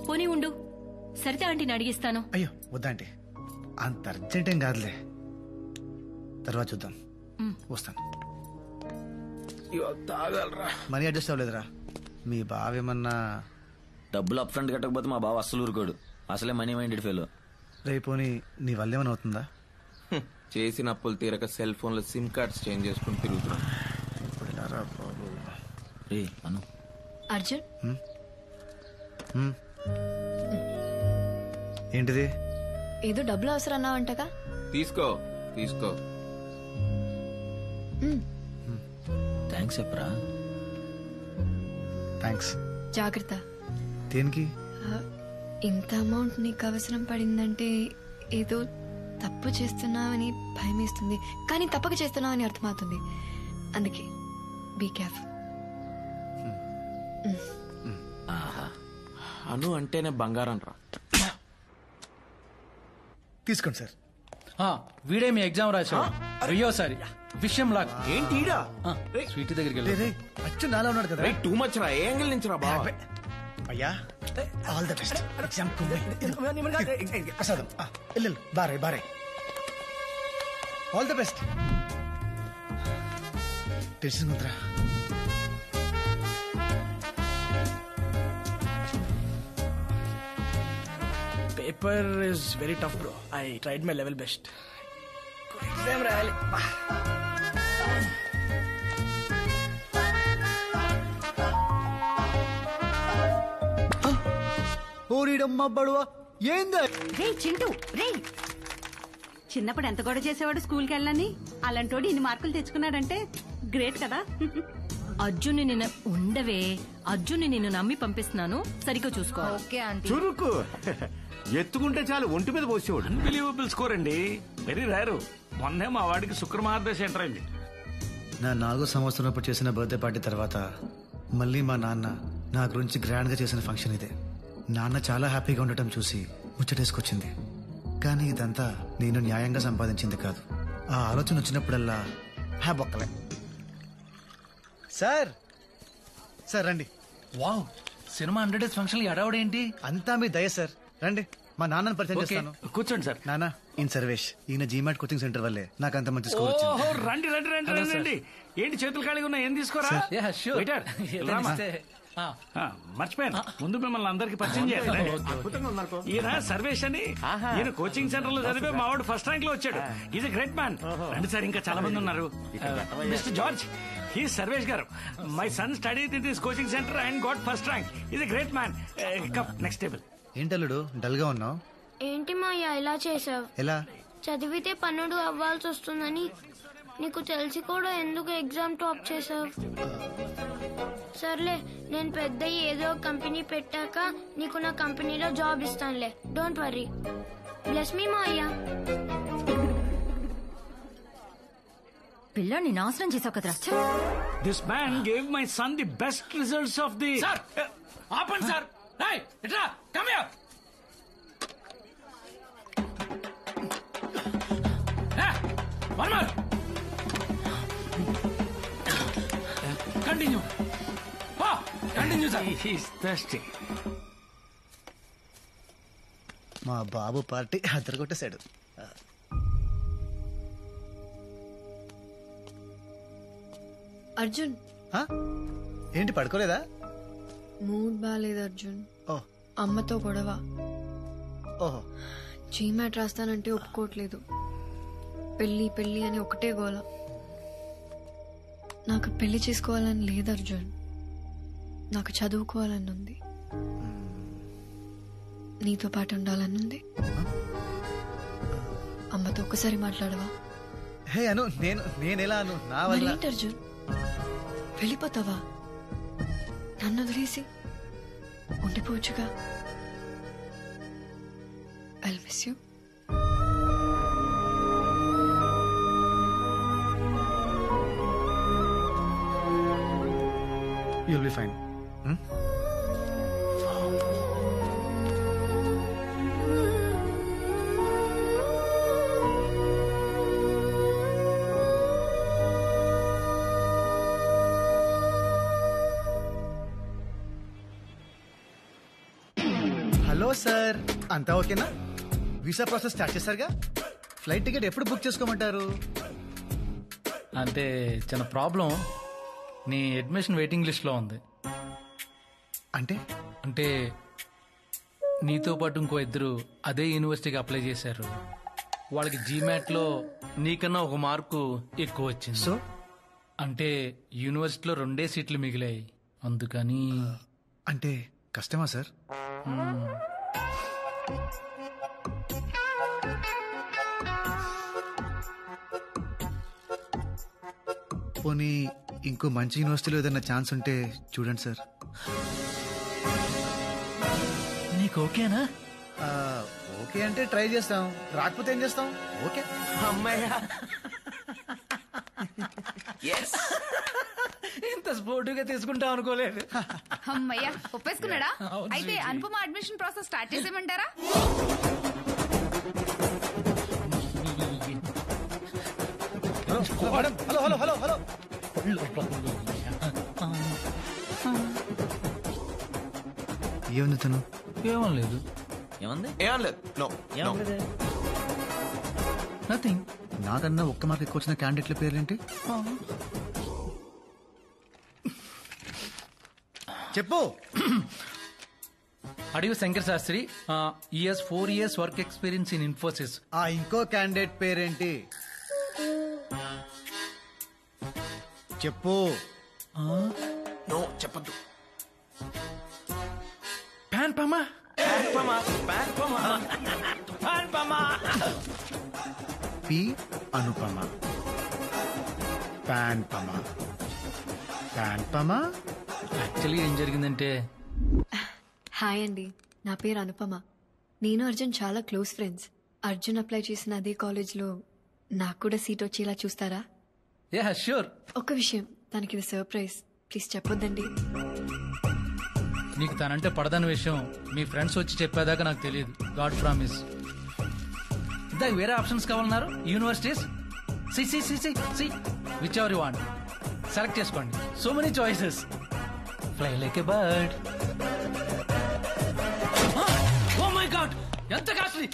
పోనీ ఉండు, సరితే ఆంటీని అడిగిస్తాను. అయ్యో వద్దాంటీ, అంత అర్జెంట్ ఏం కాదులే, తర్వాత చూద్దాం. వస్తాను. Money adjust అవ్వలేదురా? మీ బావేమన్నా డబ్బులు అప్ ఫ్రంట్ కట్టకపోతే మా బావ అస్సలు ఊరుకోడు, అసలే మనీ మైండెడ్ ఫెలో. రేపోని నీ వల్ల ఏమైనా అవుతుందా? చేసిన అప్పులు తీరక సెల్ ఫోన్ లో సిమ్ కార్డ్స్ చేంజ్ చేసుకుని తిరుగుతున్నా. అను అర్జున్ ఏంటిది? ఏదో డబ్బులు అవసరం అన్నావంటగా? తీసుకో తీసుకో. థ్యాంక్స్ చెప్పరా. థ్యాంక్స్. జాగ్రత్త. దేనికి? ఇంత అమౌంట్ నీకు అవసరం పడిందంటే ఏదో తప్పు చేస్తున్నావని భయమేస్తుంది, కానీ తప్పక చేస్తున్నావని అర్థమవుతుంది. అందుకే బీ కేర్ఫుల్. అను అంటేనే బంగారం రా. తీసుకోండి సార్. వీడే మీ ఎగ్జామ్ రాశాడు. అయ్యోసారి విషయం లాగా ఏంటి స్వీట్ దగ్గరికి రే, రే, అచ్చు నాలో ఉన్నాడు కదా. టూ మచ్ రా. ఏ యాంగిల్ నుంచి రా బాబా? అయ్యా ఆల్ ద బెస్ట్. ఎగ్జామ్ ప్రసాదం ఇల్లు బారే బారే. All the best. టెన్షన్ ఉందిరా. Paper is very tough bro. I tried my level best. Exam రాయాలి. ఓరిడమ్మ బడువా ఏందా? రే చింటూ, రే చిన్నప్పుడు ఎంత గొడవ చేసేవాడు స్కూల్కి వెళ్ళని, అలాంటోడు ఇన్ని మార్కులు తెచ్చుకున్నాడంటే గ్రేట్ కదా. అర్జున్ నిన్ను ఉండవే, అర్జున్ నిన్ను నమ్మి పంపిస్తున్నాను, సరిగ్గా చూసుకో. Okay aunty. చురుకు ఎత్తుకుంటే చాలు ఒంటి మీద పోసేవాడు. అన్బిలీవబుల్ స్కోర్ అండి. Very rare. మొన్నే మా వాడికి శుక్రమహారదశ ఎంటర్ అయింది. నా 4వ సంవత్సరం అప్పుడు చేసిన బర్త్డే పార్టీ తర్వాత మళ్ళీ మా నాన్న నా గురించి గ్రాండ్ గా చేసిన ఫంక్షన్ ఇదే. నాన్న చాలా హ్యాపీగా ఉండటం చూసి ముచ్చటేసుకొచ్చింది. కానీ ఇదంతా నేను న్యాయంగా సంపాదించింది కాదు. ఆ ఆలోచన వచ్చినప్పుడల్లా బొక్కలే. సార్ సార్ రండి. వావ్, సినిమా 100 డేస్ ఫంక్షన్ ఎడవడేంటి? అంతా మీ దయ సార్. రండి, మా నాన్నని పరిచయం చేస్తాను. కూర్చోండి సార్. నాన్న, ఈయన సర్వేష్. ఈయన జీమాట్ కోచింగ్ సెంటర్ వల్లే నాకు అంత మంచి స్కోర్ వచ్చింది. రండి రండి రండి రండి రండి. ఏంటి చేతులు ఖాళీగా ఉన్నా? ఏం తీసుకోరా? Waiter, రామా. మర్చిపోయాను, ముందు మిమ్మల్ని అందరికి పరిచయం చేయాలి. ఈయన సర్వేష్ అని, ఈయన కోచింగ్ సెంటర్ లో చదివే మా వాడు ఫస్ట్ ర్యాంక్ లో వచ్చాడు. Is a great man. రండి సార్, ఇంకా చాలా మంది ఉన్నారు. మిస్టర్ జార్జ్, హీ సర్వేష్ గారు. My son studied in this coaching centre and got first rank. Is a great man. Next table. ఏంటల్లుడు డల్ గా ఉన్నావు? ఏంటి మాయా ఇలా చేసావు? ఎలా? చదివితే పన్నుడు అవ్వాల్సి వస్తుందని నీకు తెలిసి కూడా ఎందుకు ఎగ్జామ్ టాప్ చేసావు? సర్లే, నేను పెద్ద ఏదో కంపెనీ పెట్టాక నీకు నా కంపెనీలో జాబ్ ఇస్తానులే. Don't worry. Bless me Maya. పిల్లని నాశనం చేసావు కదరా. This man gave my son the best results of the. ఆపండి sir. Come here. One more. Continue. Continue sir. He's thirsty. మా బాబు పార్టీ అద్దరగొట్టేశాడు. అర్జున్, ఏంటి పడుకోలేదా? మూడ్ బాగాలేదు అర్జున్. అమ్మతో గొడవ. ఓహో. జీమాట్ రాస్తానంటే ఒప్పుకోవట్లేదు. పెళ్లి పెళ్లి అని ఒకటే గోల. నాకు పెళ్లి చేసుకోవాలని లేదు అర్జున్, నాకు చదువుకోవాలని ఉంది. నీతో పాటు ఉండాలని ఉంది. అమ్మతో ఒక్కసారి మాట్లాడవా? హే అను, నేనెలా అను? నా వల్ల. మరేంటి అర్జున్, వెళ్ళిపోతావా? నన్ను వదిలేసి ఉండిపోవచ్చుగా. I'll miss you. You'll be fine. Hello sir, అంతా ఓకేనా? వీసా ప్రాసెస్ స్టార్ట్ చేశారుగా? ఫ్లైట్ టికెట్ ఎప్పుడు బుక్ చేసుకోమంటారు? అంటే చిన్న ప్రాబ్లం, నీ అడ్మిషన్ వెయిటింగ్ లిస్ట్ లో ఉంది. అంటే నీతో పాటు ఇంకో ఇద్దరు అదే యూనివర్సిటీకి అప్లై చేశారు. వాళ్ళకి జీమాట్ లో నీకన్నా ఒక మార్కు ఎక్కువ వచ్చింది. సో అంటే యూనివర్సిటీలో 2 సీట్లు మిగిలాయి. అందుకని. అంటే కష్టమా సార్? పోనీ ఇంకో మంచి యూనివర్సిటీలో ఏదైనా ఛాన్స్ ఉంటే చూడండి సార్. నీకు ఓకేనా? ఓకే అంటే ట్రై చేస్తాం, రాకపోతే ఏం చేస్తాం? ఓకే. అమ్మాయ్యా, ఇంత స్పోర్టివ్గా తీసుకుంటాం అనుకోలేదు. అమ్మయ్యా, ఒప్పేసుకున్నాడా? అయితే అనుపమ అడ్మిషన్ ప్రాసెస్ స్టార్ట్ చేసేయమంటారా? హలో హలో హలో హలో ఏముంది తను? ఏమం లేదు. ఏమంది? ఏం లేదు. No nothing. నాకన్నా ఒక్క మార్క్ ఎక్కువ వచ్చిన క్యాండిడేట్ల పేర్లేంటి? చెప్పు. Adivi Shankar Shastri, ES 4 years work experience in Infosys. ఆ ఇంకో క్యాండిడేట్ పేరేంటి? చెప్పు. నో చెప్పద్దు. ప్యాన్ పమా పి అనుపమ. ప్యాన్ పమ. ప్యాన్ పమ. యాక్చువల్లీ ఏం జరిగిందంటే, హాయ్ అండి, నా పేరు అనుపమ. నేను అర్జున్ చాలా క్లోజ్ ఫ్రెండ్స్. అర్జున్ అప్లై చేసిన అదే కాలేజ్లో నాకు కూడా సీట్ వచ్చేలా చూస్తారా? Yeah sure. ఒక్క విషయం, తనకి ఇది సర్ప్రైజ్, ప్లీజ్ చెప్పొద్దండి. నీకు తనంటే పడదన్న విషయం మీ ఫ్రెండ్స్ వచ్చి చెప్పేదాకా నాకు తెలియదు. God promise. దానికి వేరే ఆప్షన్స్ కావాలన్నారు. Universities see whichever you want select చేసుకోండి. So many choices. Fly like a bird. Oh my god, ఎంత కాస్ట్లీ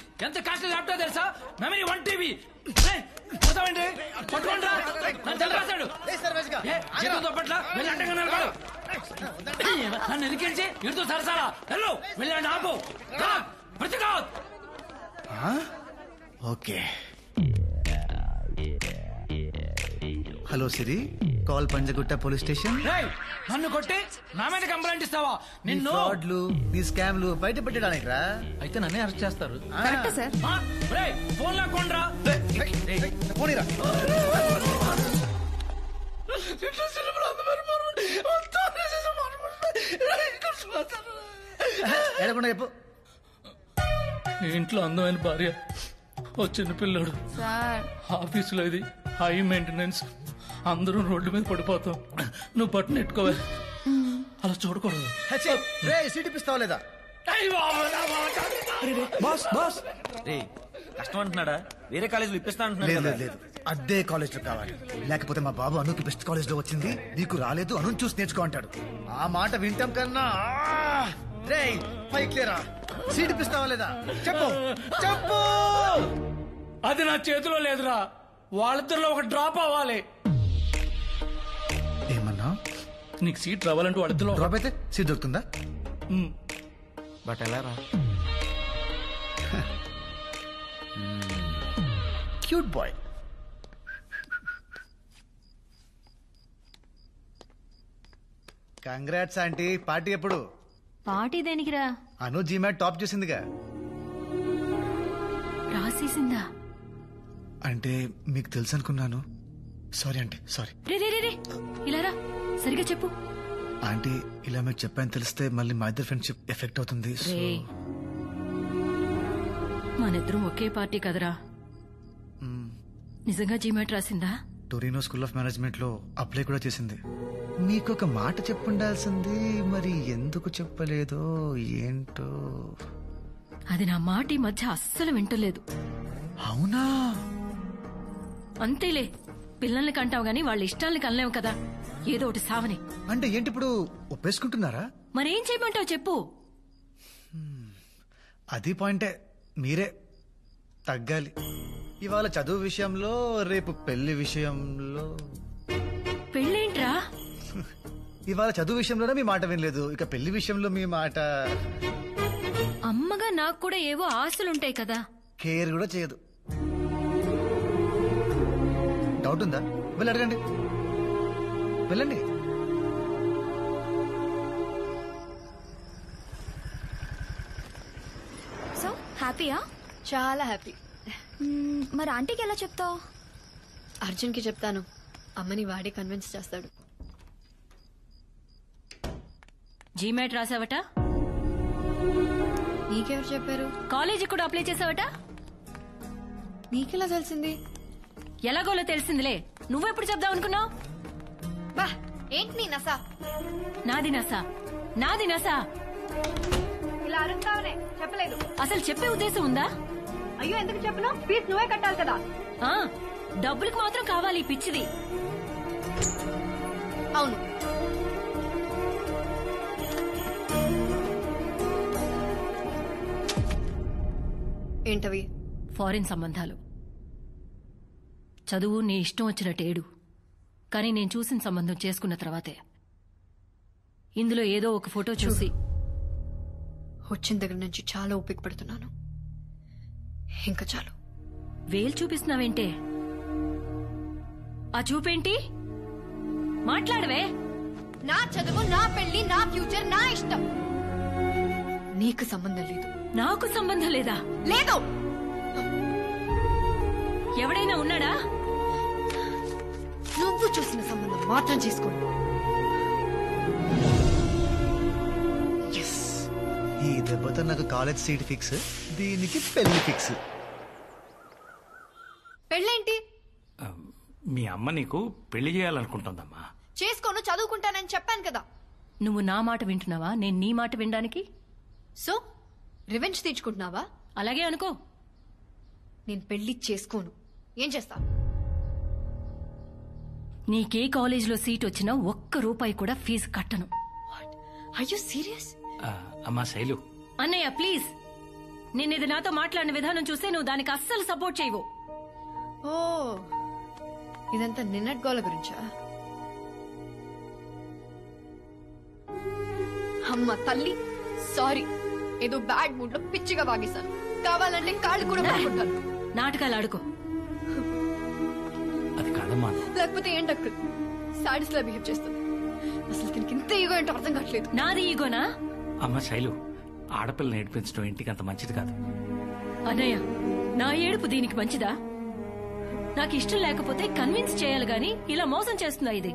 ల్యాప్టాప్ తెలుసా? Memory 1 TB. పోతామండి, పట్టుకోండి రా. నన్ను తెలియరాశాడు. నన్ను ఎదిరించి ఇడుతూ సరసాలా వెళ్ళు. వెళ్ళండి, ఆపు. ఓకే. హలో సిరి, కాల్ పంజగుట్ట పోలీస్ స్టేషన్. నన్ను కొట్టి నా మీద కంప్లైంట్ ఇస్తావా? నిన్ను ఫ్రాడ్లు, నీ స్కామ్లు బయట పెట్టడానికి రా. అయితే నన్నే అరెస్ట్ చేస్తారు. ఫోన్ లాక్కోండ్రా. ఏడకుండా చెప్పు. ఇంట్లో అందమైన భార్య, ఓ చిన్న పిల్లోడు, ఆఫీసులో ఇది హై మెయింటెనెన్స్, అందరూ రోడ్డు మీద పడిపోతాం. నువ్వు బట్టను ఎట్టుకోవాలి, అలా చూడకూడదు. సీట్ ఇప్పిస్తావా లేదా? కష్టం అంటున్నాడా? వేరే కాలేజీలో ఇప్పిస్తా అంటున్నాడు. లేదు, అదే కాలేజ్ లో కావాలి. లేకపోతే మా బాబు అనుకి బెస్ట్ కాలేజ్ లో వచ్చింది, నీకు రాలేదు, అను చూసి నేర్చుకో అంటాడు. ఆ మాట వింటాం కన్నా పైకి లేరా. సీట్ ఇప్పిస్తావా లేదా? చెప్పు. అది నా చేతిలో లేదురా. వాళ్ళిద్దరిలో ఒక డ్రాప్ అవ్వాలి. ఏమన్నా? నీకు సీట్ రావాలంటే వాళ్ళిద్దరిలో డ్రాప్ అయితే సీట్ దొరుకుతుందా? బట్ ఎలా రా? Cute boy. Congrats aunty. Party ఎప్పుడు? పార్టీ దేనికిరా? అను జీమాట్ టాప్ చేసిందిగా. రాసేసిందా? అంటే మీకు తెలుసు అనుకున్నాను. Sorry aunty, sorry. రే ఇలా రా, సరిగా చెప్పు. ఆంటీ, ఇలా మీకు చెప్పాను తెలిస్తే మళ్ళీ మా ఇద్దరు ఫ్రెండ్షిప్ ఎఫెక్ట్ అవుతుంది. మనిద్దరం ఒకే పార్టీ కదరా. నిజంగా జీమాట్ రాసిందా? టొరినో స్కూల్ ఆఫ్ మేనేజ్మెంట్ లో అప్లై కూడా చేసింది. మీకు ఒక మాట చెప్పుండాల్సింది, మరి ఎందుకు చెప్పలేదో ఏంటో. అది నా మాట ఈ మధ్య అస్సలు వింటలేదు. అవునా? అంతేలే, పిల్లల్ని కంటావు గాని వాళ్ళ ఇష్టాల్ని కనలేవు కదా. ఏదో ఒకటి సావని. అంటే ఏంటి ఇప్పుడు ఒప్పేసుకుంటున్నారా? మరేం చేయమంటావు చెప్పు. అది పాయింటే, మీరే తగ్గాలి. ఇవాళ చదువు విషయంలో, రేపు పెళ్లి విషయంలో. పెళ్ళేంట్రా? ఇవాళ చదువు విషయంలోనే మీ మాట వినలేదు, ఇక పెళ్లి విషయంలో మీ మాట. అమ్మగా నాకు కూడా ఏవో ఆశలుంటాయి కదా. కేర్ కూడా చేయదు. డౌట్ ఉందా? వెళ్ళి అడగండి, వెళ్ళండి. సో హ్యాపీయా? చాలా హ్యాపీ. మరి ఆంటీకి ఎలా చెప్తావు? అర్జున్కి చెప్తాను, అమ్మని వాడే కన్విన్స్ చేస్తాడు. జీమాట్ రాసావట? నీకెవరు చెప్పారు? కాలేజీ కూడా అప్లై చేసావట? నీకెలా తెలిసింది? ఎలాగోలో తెలిసిందిలే. నువ్వెప్పుడు చెప్దాం అనుకున్నావు? బా, ఏంటి నీ నసా? నాది నసా. ఇలా అరుస్తావనే చెప్పలేదు. అసలు చెప్పే ఉద్దేశం ఉందా? అయ్యో, ఎందుకు చెప్పను? ఫీజు నువ్వే కట్టాలి కదా. డబ్బులకు మాత్రం కావాలి ఈ పిచ్చిది. అవును, ఏంటవి? ఫారిన్ సంబంధాలు. చదువు నీ ఇష్టం వచ్చినట్టేడు, కానీ నేను చూసిన సంబంధం చేసుకున్న తర్వాతే ఇందులో ఏదో ఒక ఫోటో చూసి వచ్చిన దగ్గర నుంచి చాలా ఓపిక పడుతున్నాను. ఇంకా చాలు. వేలు చూపిస్తున్నావేంటే? ఆ చూపేంటి? మాట్లాడవే. నా చదువు, నా పెళ్లి, నా ఫ్యూచర్, నా ఇష్టం. నీకు సంబంధం లేదు. నాకు సంబంధం లేదా? లేదు. ఎవడైనా ఉన్నాడా? నువ్వు చూసిన సంబంధం మాత్రం చేసుకోండి. ఈ దెబ్బతో నాకు కాలేజ్ సీట్ ఫిక్స్, దీనికి పెళ్లి ఫిక్స్. పెళ్ళేంటి? మీ అమ్మ నీకు పెళ్లి చేయాలనుకుంటుందమ్మా. చేసుకోను, చదువుకుంటానని చెప్పాను కదా. నువ్వు నా మాట వింటున్నావా? నేను నీ మాట వినడానికి? సో రివెంజ్ తీర్చుకుంటున్నావా? అలాగే అనుకో. నేను పెళ్లి చేసుకోను. ఏం చేస్తా? నీకే కాలేజీలో సీట్ వచ్చినా ఒక్క రూపాయి కూడా ఫీజు కట్టను. Are you serious? అమ్మా శైలు. అన్నయ్య ప్లీజ్, నేనేది నాతో మాట్లాడిన విధానం చూస్తే నువ్వు దానికి అస్సలు సపోర్ట్ చేయవు. ఓ, ఇదంతా నిన్నటి గోల గురించా? అమ్మ తల్లి, సారీ. ఏదో బ్యాడ్ మూడ్ లో పిచ్చిగా వాగేశాను. కావాలంటే కాళ్ళు కూడా పట్టుకుంటాను. నాటకాలు ఆడుకో. అది కాదమ్మా. లేకపోతే ఏంటక్కడ సాడీస్ లా బిహేవ్ చేస్తుంది. అసలు దీనికి ఇంత ఈగో ఏంటో అర్థం కావట్లేదు. నాది ఈగోనా? అమ్మ శైలు, ఆడపిల్ల నేర్పించడం ఇంటికి అంత మంచిది కాదు. అన్నయ్య, నా ఏడుపు దీనికి మంచిదా? నాకు ఇష్టం లేకపోతే కన్విన్స్ చేయాలి గాని ఇలా మోసం చేస్తుందా ఇది?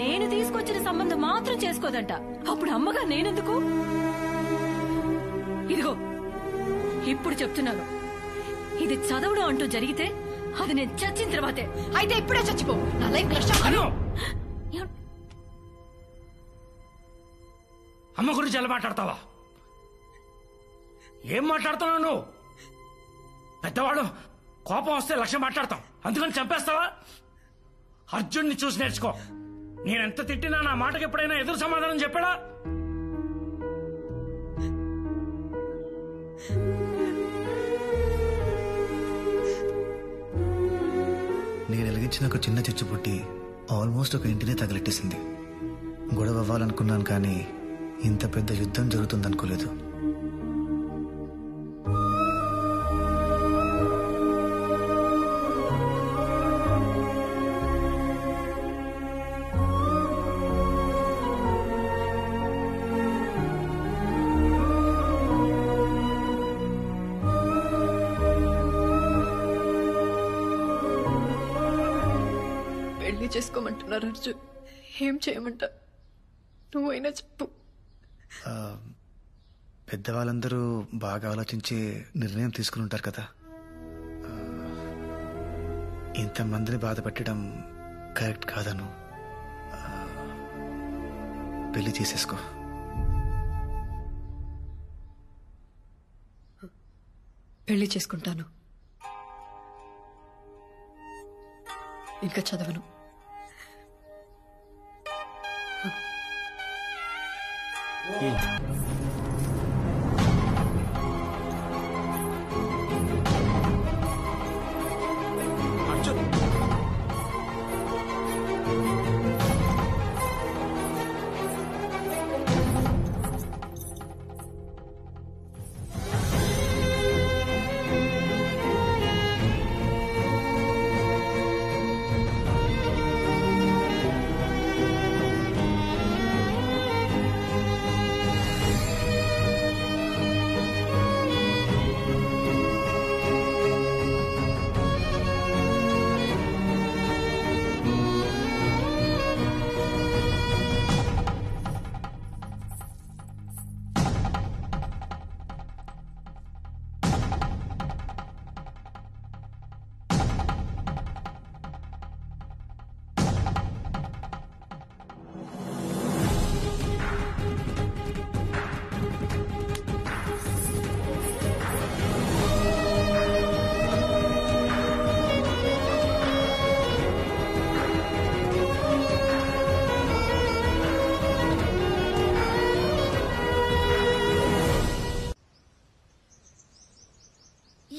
నేను తీసుకొచ్చిన సంబంధం మాత్రం చేసుకోదంట. అప్పుడు అమ్మగా నేనెందుకు? ఇదిగో ఇప్పుడు చెప్తున్నాను, ఇది చదవడం అంటూ జరిగితే అది నేను చచ్చిన తర్వాతే. అయితే ఇప్పుడే చచ్చిపో. నా లైఫ్ కష్టం. అమ్మ గురించి ఎలా మాట్లాడతావా? ఏం మాట్లాడుతున్నావు నువ్వు? పెద్దవాడు కోపం వస్తే లక్ష్యం మాట్లాడతాం, అందుకని చంపేస్తావా? అర్జున్ని చూసి నేర్చుకో. నేనెంత తిట్టినా నా మాటకి ఎప్పుడైనా ఎదురు సమాధానం చెప్పాడా? నేను వెలిగించిన ఒక చిన్న చిచ్చు పుట్టి ఆల్మోస్ట్ ఒక ఇంటినే తగలెట్టేసింది. గొడవ అవ్వాలనుకున్నాను, కానీ ఇంత పెద్ద యుద్ధం జరుగుతుందనుకోలేదు. పెళ్లి చేసుకోమంటున్నారు అర్జున్. ఏం చేయమంటా? నువ్వైనా చెప్పు. పెద్దవాళ్ళందరూ బాగా ఆలోచించి నిర్ణయం తీసుకుని ఉంటారు కదా. ఇంతమందిని బాధ పెట్టడం కరెక్ట్ కాదను. పెళ్లి చేసేసుకో. పెళ్లి చేసుకుంటాను. ఇంకా చదవను.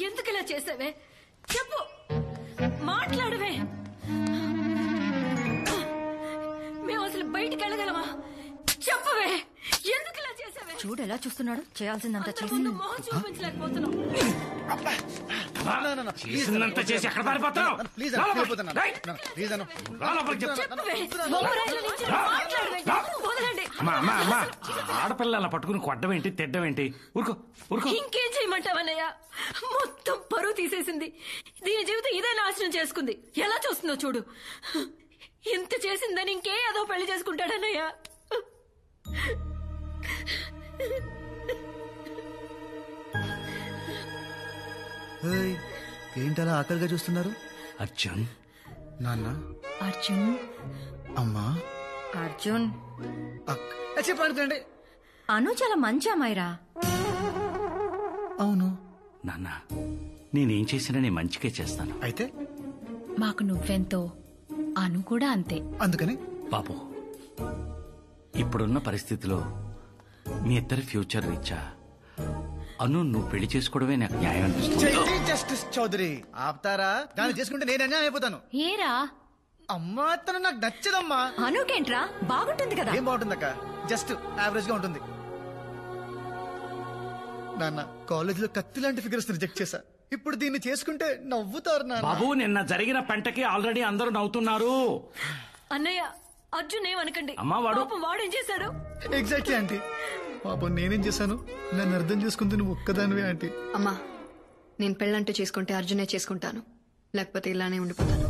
ఎందుకు ఇలా చేసావే? చెప్పు, మాట్లాడవే. మేము అసలు బయటికి వెళ్ళగలమా? చెప్పవే, ఎందుకు ఇలా చేసావే? చూడు ఎలా చూస్తున్నాడు. చేయాల్సిందంతా చేసి మొహం చూపించలేకపోతున్నాం. చేసిందంతా చేసి ఎక్కడ పారిపోతున్నావు? ఆడపిల్లల పట్టుకుని కొట్టమేంటి, తిట్టమేంటి? ఊరుకో ఊరుకో. ఇంకేం చేయమంటావన్నయ్య? మొత్తం పరువు తీసేసింది. దీని జీవితం ఇదే నాశనం చేసుకుంది. ఎలా చూస్తుందో చూడు. ఇంత చేసిందని ఇంకే ఏదో పెళ్లి చేసుకుంటాడన్నయ్య. ఏంటలా ఆకలిగా చూస్తున్నారు? అర్జున్, నాన్న, అర్జున్, అమ్మా, అర్జున్ చెప్పండి. అను చాలా మంచి అమ్మాయిరా. అవును నాన్న, నేనేం చేసినా నేను మంచిగా చేస్తాను. అయితే మాకు నువ్వెంతో అను కూడా అంతే. అందుకని బాబు, ఇప్పుడున్న పరిస్థితిలో మీ ఇద్దరి ఫ్యూచర్ రీచా అను నువ్వు పెళ్లి చేసుకోవడమే నాకు న్యాయం అనిపిస్తుంది. జస్టిస్ చౌదరి ఆపుతారా? దాన్ని చేసుకుంటే నేను అన్యాయం అయిపోతాను. ఏరా అమ్మా, తను నాకు నచ్చదమ్మా. అనుకేంట్రా, బాగుంటుంది కదా. ఏం బాగుంటుందక్క? జస్ట్ యావరేజ్ గా ఉంటుంది. నాన్న, కాలేజ్ లో కత్తి లాంటి ఫిగర్స్ రిజెక్ట్ చేశా. ఇప్పుడు దీన్ని చేసుకుంటే నవ్వుతారు నాన్న. బాబు, నిన్న జరిగిన పెంటకి ఆల్రెడీ అందరూ నవ్వుతున్నారు. అన్నయ్య, అర్జున్ ఏమనకండి. అమ్మా, వాడేం చేశాడు? Exactly aunty. పాపం నేనేం చేశాను? నన్ను అర్థం చేసుకుంది నువ్వు ఒక్కదానివే ఆంటీ. అమ్మా, నేను పెళ్ళంటూ చేసుకుంటే అర్జునే చేసుకుంటాను, లేకపోతే ఇలానే ఉండిపోతాను.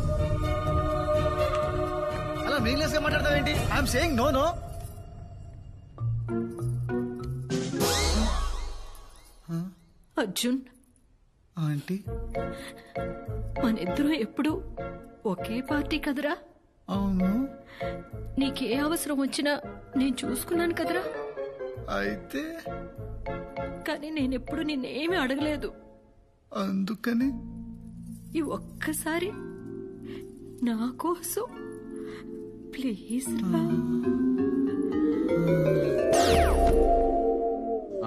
అలా మీనింగ్లెస్ గా మాట్లాడతావేంటి? I'm saying no no. Arjun aunty, మనిద్దరం ఎప్పుడు ఒకే పార్టీ కదరా? అవును. నీకే అవసరం వచ్చినా నేను చూసుకున్నాను కదరా? అయితే కానీ నేనెప్పుడు నిన్నేమీ అడగలేదు. అందుకని ఈ ఒక్కసారి నా కోసం ప్లీజ్ రా.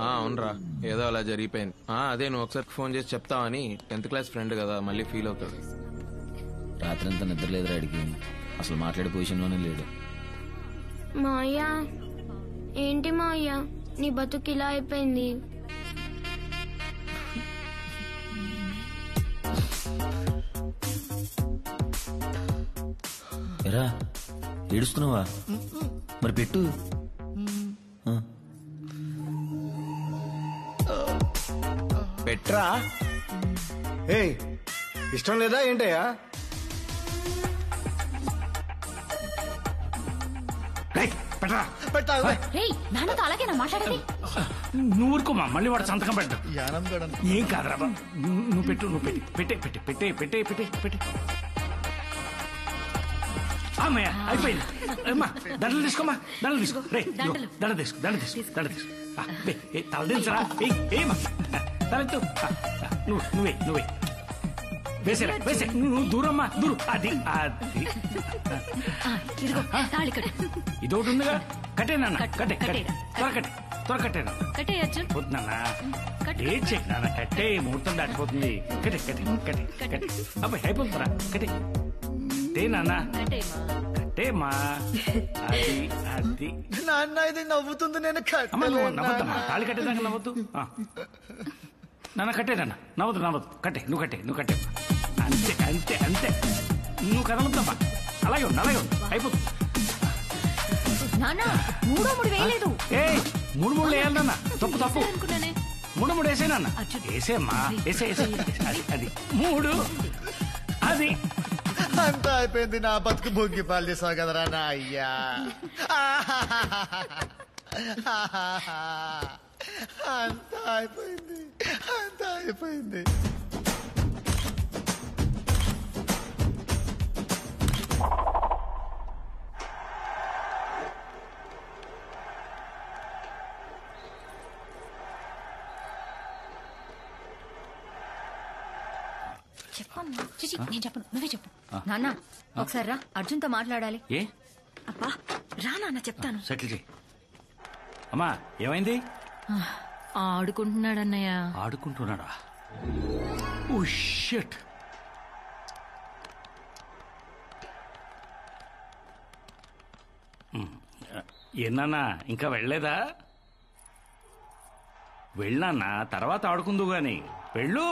అవునరా, ఏదో అలా జరిగిపోయింది. అదే నువ్వు ఒకసారి ఫోన్ చేసి చెప్తావని. 10th క్లాస్ ఫ్రెండ్ కదా, మళ్ళీ ఫీల్ అవుతాడు. రాత్రంతా నిద్ర లేదు రాడికి. అసలు మాట్లాడే పొజిషన్లోనే లేడు. మాయా, ఏంటి మాయా నీ బతుకు ఇలా అయిపోయింది? ఎరా ఏడుస్తున్నావా? మరి పెట్టు. పెట్రా. ఏయ్, ఇష్టం లేదా ఏంటయ్యా? నాన్నతో అలాగేనా మాట్లాడేది? నువ్వు ఊరుకోమా, మళ్ళీ వాడు సంతకం పెట్టు. ఏం కాదురా, నువ్వు పెట్టు, నువ్వు పెట్టే పెట్టే పెట్టే పెట్టే పెట్టే పెట్టే. అమ్మయ్య, అయిపోయింది. అమ్మా, దండలు తీసుకోమా, దండలు తీసుకో. రే, దండ తీసుకో, దండ తీసుకో, దండ తీసుకో. తల దించరా. ఏమా తలెత్తు. నువ్వే నువ్వే వేసేరా, వేసే. నువ్వు దూరమ్మా, దూరు. అది అది ఇదొకటి ఉందిగా. కట్టేనా? కట్టే కట్టే, త్వర కట్టే, త్వర కట్టేనా? కట్టే అర్జున్. పోతున్నానా? ఏం చెక్కినా? కట్టే, ముహూర్తం దాటిపోతుంది. కట్టే కట్టే కట్టే కట్టే. అబ్బాయి అయిపోతుందిరా. కట్టే నాన్న, కట్టేమా. అది అది నాన్న, ఇది నవ్వుతుంది. నేను నవ్వద్దమ్మా, తాళి కట్టేదాకా నవ్వద్దు. నాన్న కట్టేదన్న, నవ్వదు నవ్వదు. కట్టే, నువ్వు కట్టే, నువ్వు కట్టే. అంతే అంతే అంతే. నువ్వు కదలద్దమ్మా. అలాగే ఉంది, అలాగే ఉంది. అయిపోతుంది. ఏ 3 వేయాలన్నా? తప్పు తప్పు. 3 వేసేనన్నా. వేసేమ్మా, వేసే. అది అది 3. అది అంతా అయిపోయింది. నా బతుకు భోగి పాలు చేసావు కదరా నా అయ్యా. అంతా అయిపోయింది, అంతా అయిపోయింది. చెప్పమ్మా. చిచి, నేను చెప్పను, నువ్వే చెప్పు. నాన్న, ఒకసారి రా, అర్జున్ తో మాట్లాడాలి. ఏ? అబ్బా రా నాన్న, చెప్తాను. సెటిల్ చేయి. అమ్మా, ఏమైంది? ఆడుకుంటున్నాడన్నయ్య. ఆడుకుంటున్నాడా? Oh shit. ఏనా ఇంకా వెళ్ళలేదా? వెళ్ళానా, తర్వాత ఆడుకుందు గాని. వెళ్ళు.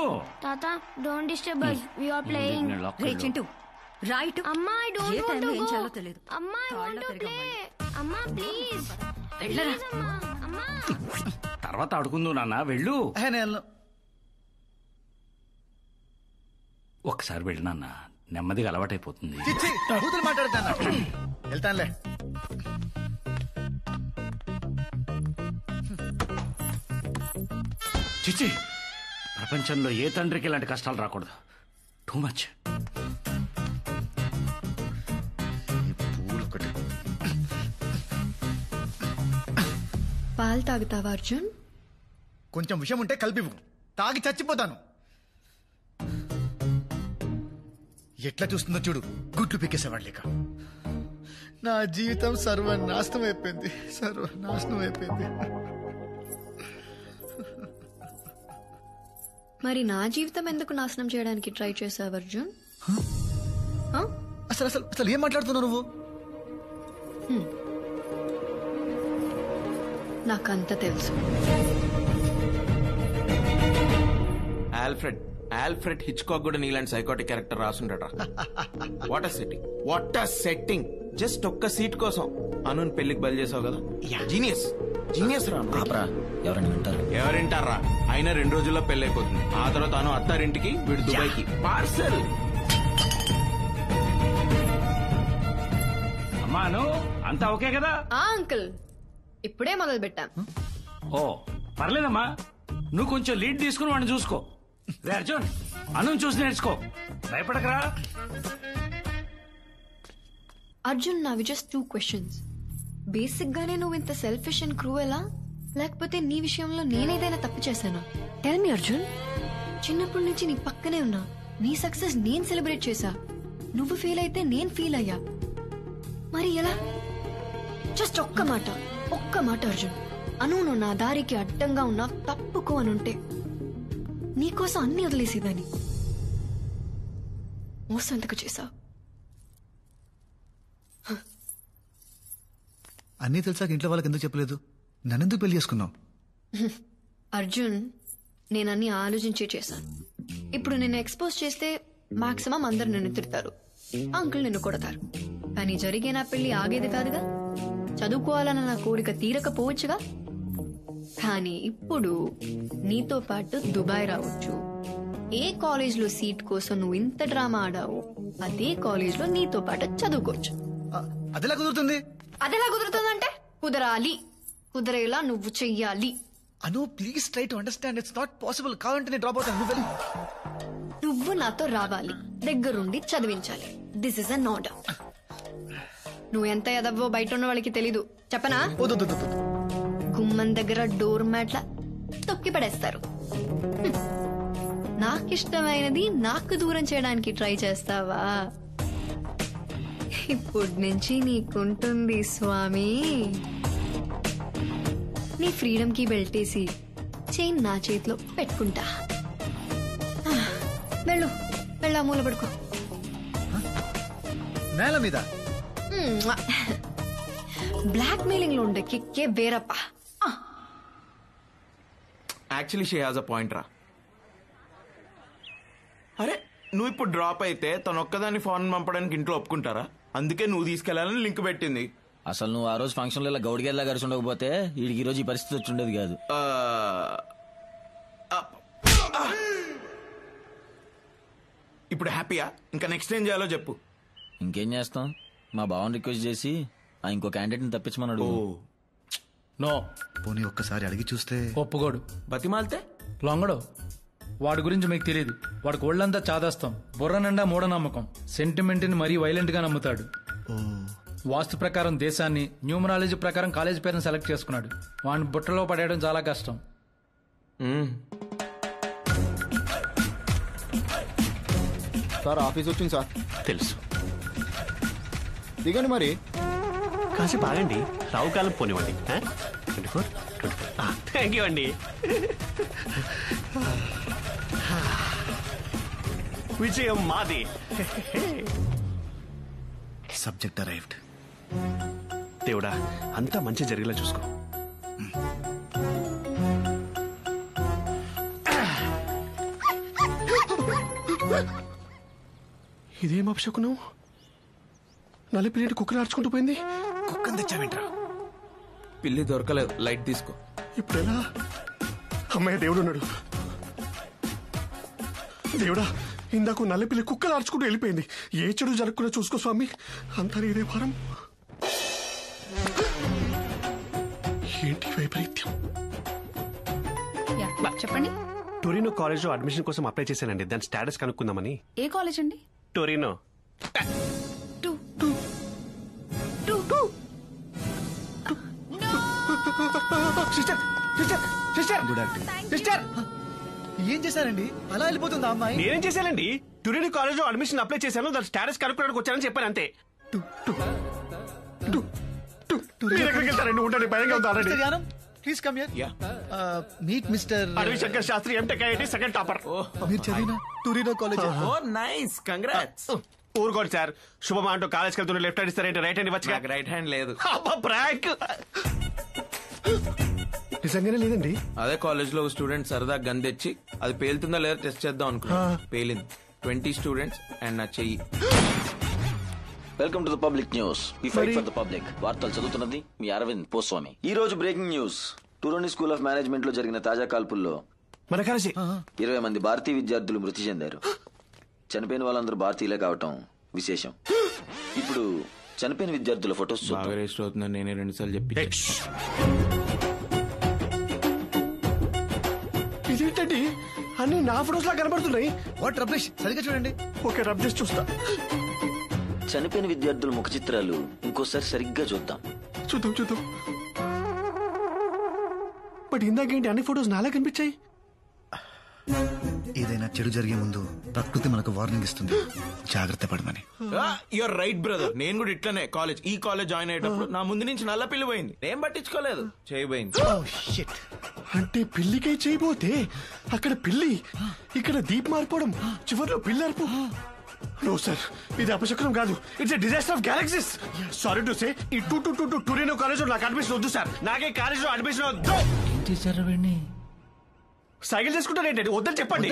తాత don't disturb us, we are playing. రే చింటూ రైట్. అమ్మా ఐ డోంట్ ఏ వాంట్ టు టైంలో ఏం గో. చేయాలో తెలియదు. అమ్మా ఐ వాంట్ టు ప్లే. అమ్మా ప్లీజ్. వెళ్ళరా. అమ్మా. తర్వాత ఆడుకుందు నాన్న, వెళ్ళు. ఒకసారి వెళ్ళినా నెమ్మదిగా అలవాటైపోతుంది. మాట్లాడతాను, వెళ్తానులే. చిచ్చి, ప్రపంచంలో ఏ తండ్రికి ఇలాంటి కష్టాలు రాకూడదు. Too much. పాలు తాగుతావా అర్జున్? కొంచెం విషయం ఉంటే కలిపివు, తాగి చచ్చిపోతాను. ఎట్లా చూస్తుందో చూడు, గుడ్లు పీకేసేవాడు లేక. నా జీవితం సర్వనాశనం అయిపోయింది, సర్వనాశనం అయిపోయింది. మరి నా జీవితం ఎందుకు నాశనం చేయడానికి ట్రై చేసావు అర్జున్? అసలు అసలు అసలు ఏం మాట్లాడుతున్నావు నువ్వు? నాకంత తెలుసు. ఆల్ఫ్రెడ్ హిచ్కాక్ కూడా నీలాంటి సైకోటిక్ క్యారెక్టర్ రాసుండట. What a setting. జస్ట్ ఒక్క సీట్ కోసం అనుని పెళ్లికి బలి చేసావు కదా. జీనియస్ రా. ఎవరింటారా? అయినా 2 రోజుల్లో పెళ్లి అయిపోతుంది. ఆ తర్వాత అను అత్తారింటికి, వీడు దుబాయ్కి. పార్సల్. అమ్మాను అంతా ఓకే కదా? అంకుల్ ఇప్పుడే మొదలు పెట్టాం. ఓ పర్లేదమ్మా, నువ్వు కొంచెం లీడ్ తీసుకుని వాడిని చూసుకో. రే అర్జున్, అను చూసి నేర్చుకో, భయపడకరా. అర్జున్, నావి జస్ట్ 2 questions. బేసిక్ గానే నువ్వు ఇంత సెల్ఫిష్ అండ్ క్రూయలా, లేకపోతే నీ విషయంలో నేనేదైనా తప్పు చేశానా? Tell me Arjun. చిన్నప్పటి నుంచి నీ పక్కనే ఉన్నా, నీ సక్సెస్ నేను సెలబ్రేట్ చేశా. నువ్వు ఫెయిల్ అయితే నేను ఫీల్ అయ్యా. మరి ఎలా? జస్ట్ ఒక్క మాట అర్జున్. అను నువ్వు నా దారికి అడ్డంగా ఉన్నా తప్పుకో అనుంటే నీకోసం అన్ని వదిలేసేదాన్ని. మోసం ఎందుకు చేశావు? అన్నీ తెలిసాక ఇంట్లో వాళ్ళకి ఎందుకు చెప్పలేదు? నన్నెందుకు పెళ్లి చేసుకున్నావు? అర్జున్, నేనన్నీ ఆలోచించే చేశాను. ఇప్పుడు నిన్ను ఎక్స్పోజ్ చేస్తే మాక్సిమం అందరు నిన్ను తిడతారు, అంకుల్ నిన్ను కొడతారు. కానీ జరిగే నా పెళ్లి ఆగేది కాదుగా. చదువుకోవాలన్న నా కోరిక తీరకపోవచ్చుగా. కానీ ఇప్పుడు నీతో పాటు దుబాయ్ రావచ్చు. ఏ కాలేజ్లో సీట్ కోసం నువ్వు ఇంత డ్రామా ఆడావు, అదే కాలేజ్లో నీతో పాటు చదువుకోవచ్చు. అదెలా కుదురుతుంది? అదెలా కుదురుతుందంటే కుదరాలి. కుదరేలా నువ్వు చెయ్యాలి. Anu please try to understand, it's not possible. కావాలంటే నేను డ్రాప్ అవుతాను. నువ్వు నాతో రావాలి, దగ్గరుండి చదివించాలి. This is an order. నువ్వు ఎంత ఎదవ్వో బయట ఉన్న వాళ్ళకి తెలీదు, చెప్పనా? గుమ్మం దగ్గర డోర్ మ్యాట్ల తొక్కి పడేస్తారు. నాకిష్టమైనది నాకు దూరం చేయడానికి ట్రై చేస్తావా? ఇప్పటి నుంచి నీకుంటుంది స్వామి. నీ ఫ్రీడమ్ కి బెల్టేసి చైన్ నా చేతిలో పెట్టుకుంటా. వెళ్ళు, వెళ్ళా మూల పడుకో. నేల మీద బ్లాక్ మెయిలింగ్ లో ఉండే కిక్కే వేరప్ప. Actually she has a point రా. అరే నువ్వు ఇప్పుడు డ్రాప్ అయితే తను ఒక్కదాన్ని ఫారెన్ పంపడానికి ఇంట్లో ఒప్పుకుంటారా? అందుకే నువ్వు తీసుకెళ్లాలని లింక్ పెట్టింది. అసలు నువ్వు ఆ రోజు ఫంక్షన్ లో ఇలా గౌడిగేలా కలిసి ఉండకపోతే వీడికి ఈ రోజు ఈ పరిస్థితి వచ్చి ఉండేది కాదు. ఇప్పుడు హ్యాపీయా? ఇంకా నెక్స్ట్ ఏం చేయాలో చెప్పు. ఇంకేం చేస్తాం, మా బావని రిక్వెస్ట్ చేసి ఇంకో క్యాండిడేట్ ని తప్పించమన్నాడు. నో, పోనీ ఒక్కసారి అడిగి చూస్తే ఒప్పుకోడు. బతిమాలితే లొంగడు. వాడి గురించి మీకు తెలియదు. వాడికి ఒళ్ళంతా చాదాస్తాం, బుర్ర నిండా మూఢనమ్మకం, సెంటిమెంట్ ని మరీ వైలెంట్ గా నమ్ముతాడు. వాస్తు ప్రకారం దేశాన్ని, న్యూమరాలజీ ప్రకారం కాలేజ్ పేరుని సెలెక్ట్ చేసుకున్నాడు. వాడిని బుట్టలో పడేయడం చాలా కష్టం. సార్ ఆఫీస్ వచ్చింది సార్. తెలుసు. దిగండి మరి. కాసేపు ఆగండి, రావు కాలం పోనివ్వండి. 24 థ్యాంక్ యూ అండి. విజయం మాది. Subject arrived. దేవుడా, అంతా మంచి జరిగేలా చూసుకో. ఇదేం అపశకునం? నలిపిలేటి కుక్కలు ఆడుచుకుంటూ పోయింది. కుక్కను తెచ్చావేంట్రా? పిల్లి దొరకలేదు, లైట్ తీసుకో. ఇప్పుడు ఎలా? అమ్మాయి దేవుడు ఉన్నాడు. దేవుడా, ఇందాక నల్లపిల్లి కుక్కలు ఆడుచుకుంటూ వెళ్ళిపోయింది. ఏ చెడు జరగకుండా చూసుకో స్వామి. అంతా ఇదే భారం. ఏంటి వైపరీత్యం? చెప్పండి. టొరినో కాలేజ్ లో అడ్మిషన్ కోసం అప్లై చేశానండి. దాని స్టేటస్ కనుక్కుందామని. ఏ కాలేజ్ అండి? టొరినో. Good acting. సిస్టర్, ఏం చేశారండి? అలా వెళ్ళిపోతుంది అమ్మాయి. నేనేం చేశానండి? టొరినో కాలేజ్ లో అడ్మిషన్ అప్లై చేశాను. దాని స్టేటస్ కనుక్కోవడానికి వచ్చానని చెప్పాను అంతే. ఎక్కడికి వెళ్తారండి? ఉండండి, భయంగా ఉంది already. Please come here. Meet mister Aravind Shankar Shastri, MTech IIT second topper. మీరు చదివిన Torino college. Oh nice, congrats. ఊరుకోండి సార్. శుభమా అంటూ కాలేజ్కి వెళ్తున్న లెఫ్ట్ హ్యాండ్ ఇస్తారేంటి? రైట్ హ్యాండ్ ఇవ్వచ్చు. రైట్ హ్యాండ్ లేదు. ప్రాంక్. నిజంగానే లేదండి. అదే కాలేజ్ లో స్టూడెంట్ సరదా గన్ తెచ్చి అది పేలుతుందా లేదా టెస్ట్ చేద్దాం అనుకున్నా. పేలింది. 20 స్టూడెంట్స్ అండ్ నా చెయ్యి. Welcome to the public news. We fight for the public. వార్తలు చదువుతున్నది మీ అరవింద్ పోస్వామి. ఈ రోజు breaking news. Torino school of management లో జరిగిన తాజా కాల్పుల్లో 20 మంది భారతీయ విద్యార్థులు మృతి చెందారు. చనిపోయిన వాళ్ళందరూ భారతీయులే కావటం విశేషం. ఇప్పుడు చనిపోయిన విద్యార్థుల ఫొటోస్ బాగా రిజిస్టర్ అవుతుందని నేనే 2 సార్లు చెప్పి. ఇదేంటండి, అన్ని నా ఫొటోస్ లా కనబడుతున్నాయి. వాట్ రబ్లిష్, సరిగ్గా చూడండి. ఓకే, రబ్ చేసి చూస్తా. చనిపోయిన విద్యార్థుల ముఖ చిత్రాలు ఇంకోసారి సరిగ్గా చూద్దాం. చూద్దాం. బట్ ఇందాకేంటి అన్ని ఫొటోస్ నాలా కనిపించాయి? ఏదైనా చెడు జరిగే ముందు ప్రకృతి మనకు వార్నింగ్ ఇస్తుంది, జాగ్రత్త పడమని. Your right brother. నేను కూడా ఇట్లనే ఈ కాలేజ్ జాయిన్ అయ్యేటప్పుడు నా ముందు నుంచి నల్ల పిల్లి పోయింది. నేను పట్టించుకోలేదు, చేయబోయింది. అంటే పిల్లికై చేయబోతే అక్కడ పిల్లి, ఇక్కడ దీప్ మారిపోవడం, చివరిలో పిల్లి అరుపు. నో సార్, ఇది అపశకునం కాదు. It's a disaster of galaxies. Sorry to say, ఈ టొరినో కాలేజ్ లో నాకు అడ్మిషన్ వద్దు సార్. నాకే కాలేజ్ లో అడ్మిషన్ వద్దు. సైకిల్ చేసుకుంటారేంటండి? వద్దని చెప్పండి.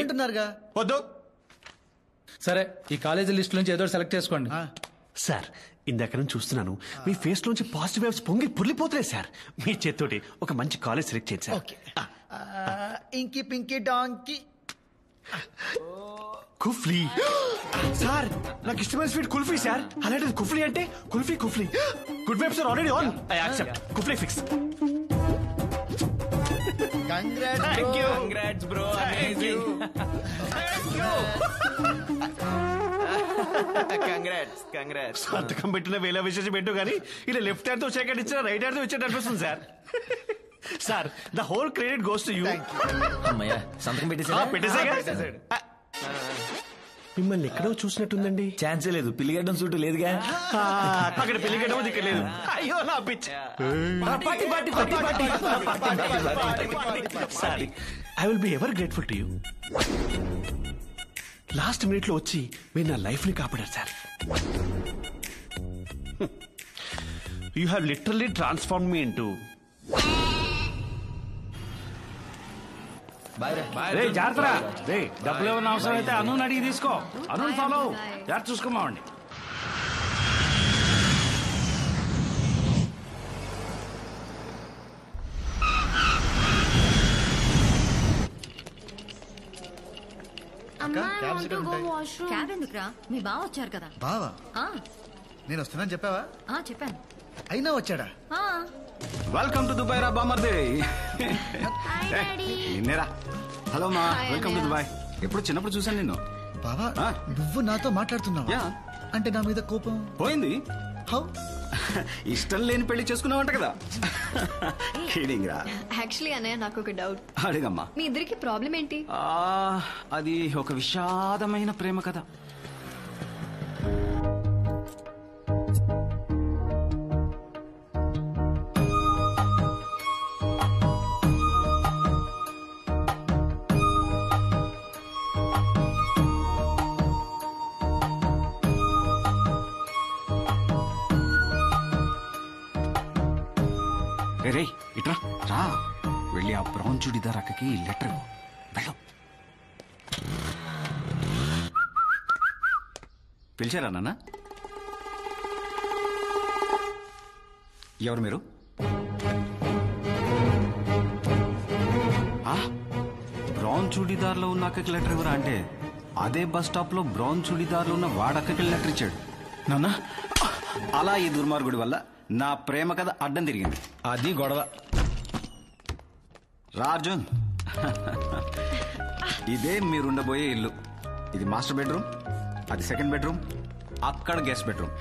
వద్దు. సరే, ఈ కాలేజీ లిస్ట్ నుంచి ఏదో సెలెక్ట్ చేసుకోండి. సార్, ఇందాక నుంచి చూస్తున్నాను మీ ఫేస్ లోంచి పాజిటివ్ వైబ్స్ పొంగి పుర్లిపోతున్నాయి సార్. మీ చేత్తోటి ఒక మంచి కాలేజ్ సెలెక్ట్ చేయండి సార్. ఇంకి పింకి డాంకి కుఫ్లీ. సార్, నాకు ఇష్టమైన స్వీట్ కుల్ఫీ సార్. అలాంటిది కుఫ్లీ అంటే kulfi. Good vibes are already on. I accept. కుఫ్లీ fix. Congrats bro. Amazing. Congrats. సంతకం పెట్టిన వేల విశేషం ఏంటో కానీ ఇలా లెఫ్ట్ హ్యాండ్ తో సెకండ్ ఇచ్చిన రైట్ హ్యాండ్ తో ఇచ్చేట అనిపిస్తుంది sir. Sir, the whole credit goes to you. అమ్మయ్యా, సంతకం పెట్టేసాడు. మిమ్మల్ని ఎక్కడో చూసినట్టుందండి. ఛాన్సే లేదు. పిల్లిగడ్డం సూటు లేదుగా. అక్కడ పిల్లిగడ్డం ఇక్కడ లేదు. అయ్యో నా pitch. Sorry, I will be ever grateful to you. Last minute లో వచ్చి మీరు నా లైఫ్ ని కాపాడారు sir. You have literally transform me into. జాగ్రత్త. డబ్బులు ఏమన్నా అవసరం అయితే అను అడిగి తీసుకో. అను ఫాలో. జాగ్రత్త చూసుకోమావండి. క్యాబ్ ఎందుకురా? మీ బావ వచ్చారు కదా. బావా? నేను వస్తున్నాను చెప్పావా? చెప్పాను. అయినా వచ్చాడా? వెల్కమ్ టు దుబాయ్ రా బామర్దే. నిన్నేరా. హలో మా, వెల్కమ్ టు దుబాయ్. ఎప్పుడు చిన్నప్పుడు చూసాను నిన్ను. బావా, నువ్వు నాతో మాట్లాడుతున్నావా? అంటే నా మీద కోపం పోయింది. హౌ? ఇష్టం లేని పెళ్లి చేసుకున్నావంట కదా. యాక్చువల్లీ అన్నయ్య, నాకు ఒక డౌట్. అడిగమ్మా. మీ ఇద్దరికి ప్రాబ్లం ఏంటి? అది ఒక విషాదమైన ప్రేమ కథ. ఇట్రా రా, వెళ్ళి ఆ బ్రౌన్ చుడిదార్ అక్కకి లెటర్ వెళ్ళు. పిలిచారా నాన్న? ఎవరు మీరు? బ్రౌన్ చుడిదార్లో ఉన్న అక్కకి లెటర్ ఎవరా అంటే అదే బస్ స్టాప్ లో బ్రౌన్ చుడిదార్లో ఉన్న వాడక్కకి లెటర్ ఇచ్చాడు. నాన్న, అలా ఈ దుర్మార్గుడి వల్ల నా ప్రేమ కథ అడ్డం తిరిగింది. అది గొడవ. రా అర్జున్, ఇదే మీరుండబోయే ఇల్లు. ఇది మాస్టర్ బెడ్రూమ్, అది సెకండ్ బెడ్రూమ్, అక్కడ గెస్ట్ బెడ్రూమ్.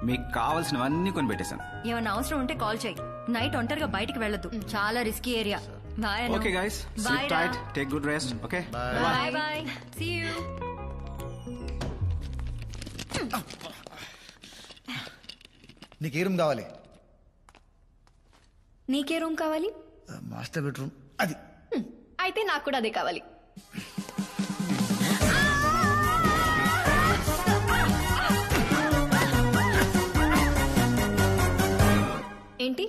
మీకు కావాల్సినవన్నీ కొని పెట్టేశాను. ఏమైనా అవసరం ఉంటే కాల్ చేయి. నైట్ ఒంటరిగా బయటికి వెళ్ళొద్దు, చాలా risky area. Bye. Okay guys, sleep tight, take good rest. Okay bye bye, see you. నీకే రూమ్ కావాలి? నీకే రూమ్ కావాలి? Master bedroom. అది అయితే నాకు కూడా అదే కావాలి. ఏంటి?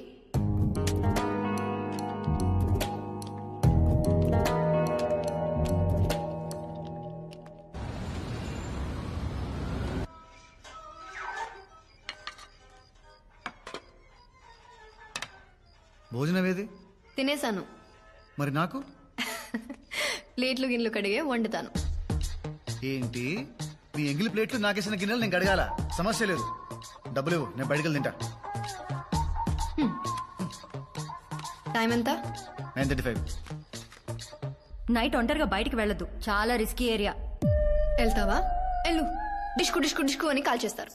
భోజనం ఏది? తినేశాను. మరి నాకు? ప్లేట్లు గిన్నెలు కడిగే వండుతాను. ఏంటి నీ ఎంగిలి ప్లేట్లు నాకేసిన గిన్నెలు నేను కడగాల? సమస్య లేదు, డబ్బులు ఇవ్వు, నేను బయటకు తింటా. టైం ఎంత? 9:35. నైట్ ఒంటరిగా బయటికి వెళ్ళొద్దు, చాలా రిస్కీ ఏరియా. వెళ్తావా? వెళ్ళు. డిష్కు డిష్కు డిష్కు అని కాల్ చేస్తారు.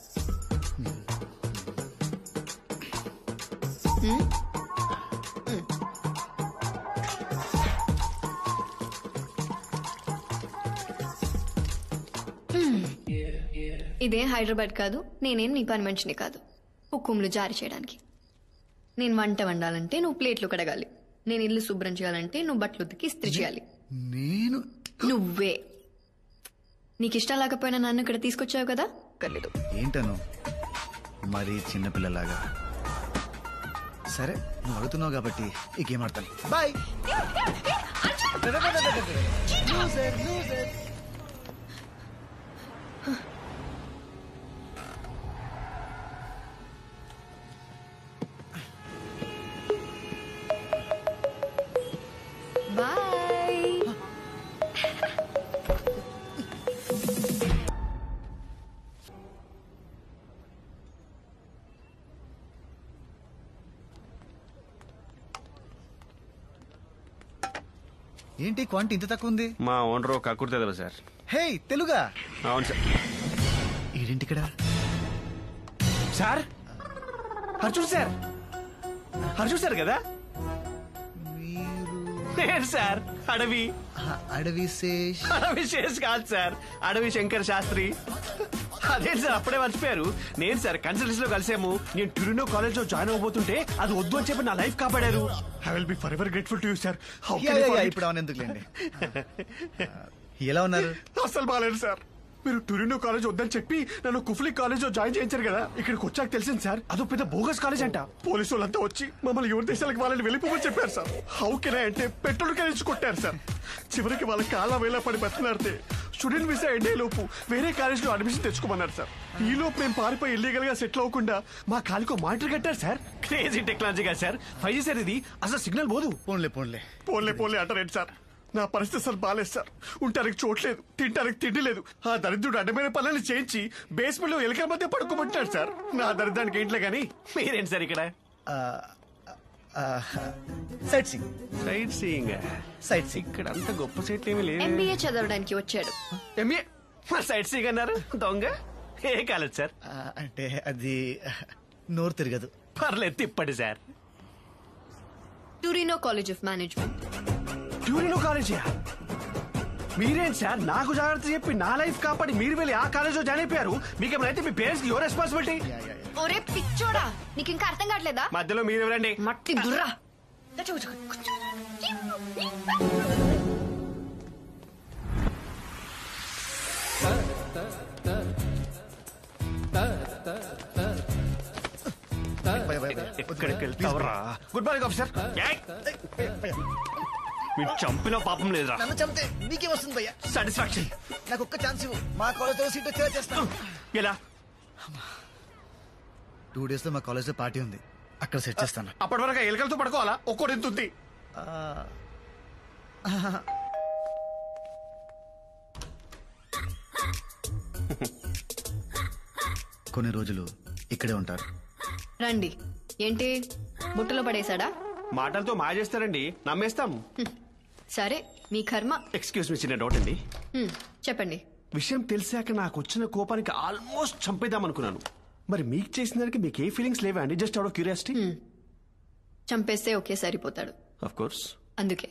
ఇదే హైదరాబాద్ కాదు, నేనేం నీ పని మనిషిని కాదు హుకుములు జారీ చేయడానికి. నేను వంట వండాలంటే నువ్వు ప్లేట్లు కడగాలి, నేను ఇల్లు శుభ్రం చేయాలంటే నువ్వు బట్టలు ఉతికి ఇస్త్రీ చేయాలి. నేను? నువ్వే. నీకు ఇష్టం లేకపోయినా నన్ను ఇక్కడ తీసుకొచ్చావు కదా, కర్లేదు. ఏంటను మరి చిన్నపిల్లలాగా? సరే, నువ్వు అడుగుతున్నావు కాబట్టి ఈ గేమ్ ఆడతాను. బాయ్. ఏంటి క్వాంటిటీ ఇంత తక్కువ ఉంది? మా ఓనర్ కక్కుర్తే సార్. హే, తెలుగా? అవును సార్. ఏంటి ఇక్కడ? Sir Arjun sir, Arjun sir కదా? నేను సార్ అడవి. అడవి శేష్? అడవి శేష్ కాదు సార్, అడవి శంకర్ శాస్త్రి. అదేంటి సార్ అప్పుడే మర్చిపోయారు? నేను సార్ కన్సల్టెన్సీ లో కలిసాము. నేను ట్యూరినో కాలేజ్ లో జాయిన్ అవబోతుంటే అది వద్దు అని చెప్పి నా లైఫ్ కాపాడారు. I will be for ever grateful to you sir. ఇప్పుడు అవన్నీ ఎందుకులేండి. ఎలా ఉన్నారు? అసలు బాగాలేదు సార్. మీరు టూరినో కాలేజ్ వద్దని చెప్పి నన్ను కుఫ్లీ కాలేజ్ లో జాయిన్ చేయించారు కదా. ఇక్కడికి వచ్చాక తెలిసింది సార్, అదో పెద్ద బోగస్ కాలేజ్ అంట. పోలీసు వాళ్ళంతా వచ్చి మమ్మల్ని ఎవరి దేశాలకు వాళ్ళని వెళ్ళిపోమని చెప్పారు సార్. హౌ కెన్ ఐ అంటే పెట్రోల్ కలిసి కొట్టారు సార్. చివరికి వాళ్ళ కాళ్ళ వేళ పడి బతిలాడితే స్టూడెంట్ వీసా ఎండే లోపు వేరే కాలేజ్ లో అడ్మిషన్ తెచ్చుకోమన్నారు సార్. ఈ లోపు మేము పారిపోయి ఇల్లీగల్ గా సెటిల్ అవ్వకుండా మా కాలికో మానిటర్ కట్టారు సార్. క్రేజీ టెక్నాలజీ కదా సార్. 5G సార్ ఇది. అసలు సిగ్నల్ పోదు. పోన్లే పోన్లే పోన్లే పోన్లే అంటారేంటి సార్? నా పరిస్థితి సార్ బాలేదు సార్. ఉంటానికి చోట్లేదు, తింటానికి తిండి లేదు. ఆ దరిద్రుడు అడ్డమైన పనులను చేయించి బేస్మెంట్ లో ఎలుకల మధ్య పడుకోమంటాడు సార్. నా దరిద్రానికి ఏంట్లే గానీ మీరేంటి సార్ ఇక్కడ? Sight seeing. Sight seeing? Sight seeing. ఇక్కడ అంత గొప్ప సైట్లు ఏమీ లేదు. ఎంబీఏ చదవడానికి వచ్చాడు. ఎంబీఏ? సైట్ సీయింగ్ అన్నారు దొంగ. ఏ కాలేజ్ సార్? అంటే అది నోరు తిరగదు. పర్లేదు తిప్పండి sir. Torino college of management. Torino college? మీరేంటి సార్ నాకు జాగ్రత్త చెప్పి నా లైఫ్ కాపాడి మీరు వెళ్ళి ఆ కాలేజ్ లో జాయిన్ అయిపోయారు. మీకేమైతే మీ పేరెంట్స్ యువర్ రెస్పాన్సిబిలిటీ. ఒరే పిచ్చోడా, నీకు ఇంకా అర్థం కావట్లేదా? మధ్యలో మీరెవరండి? మట్టి దుర్రా. ఇక్కడికి వెళ్తావరా? Good morning officer. మీరు చంపిన పాపం లేదురా. నన్ను చంపితే నీకే వస్తుంది భయ్యా సాటిస్ఫాక్షన్. నాకు ఒక్క ఛాన్స్ ఇవ్వు, మా కాలేజ్లో సీట్ వచ్చేలా చేస్తాను. ఎలా? 2 days లో మా కాలేజ్లో పార్టీ ఉంది, అక్కడ సెట్ చేస్తాను. అప్పటి వరకు ఎలుకలతో పడుకోవాలా? ఒక్కోటి ఎంత ఉంది? కొన్ని రోజులు ఇక్కడే ఉంటారు. రండి. ఏంటి బుట్టలో పడేశాడా? మాటలతో మాయ చేస్తారండి, నమ్మేస్తాం. సరే మీ కర్మ. ఎక్స్క్యూజ్ మీ, చిన్న డౌట్ అండి. చెప్పండి. విషయం తెలిసాక నాకు వచ్చిన కోపానికి ఆల్మోస్ట్ చంపేద్దాం అనుకున్నాను. మరి మీకు చేసిన దానికి మీకు ఏ ఫీలింగ్స్ లేవా అండి? Just out of curiosity. చంపేస్తే ఒకే సరిపోతాడు. Of course. అందుకే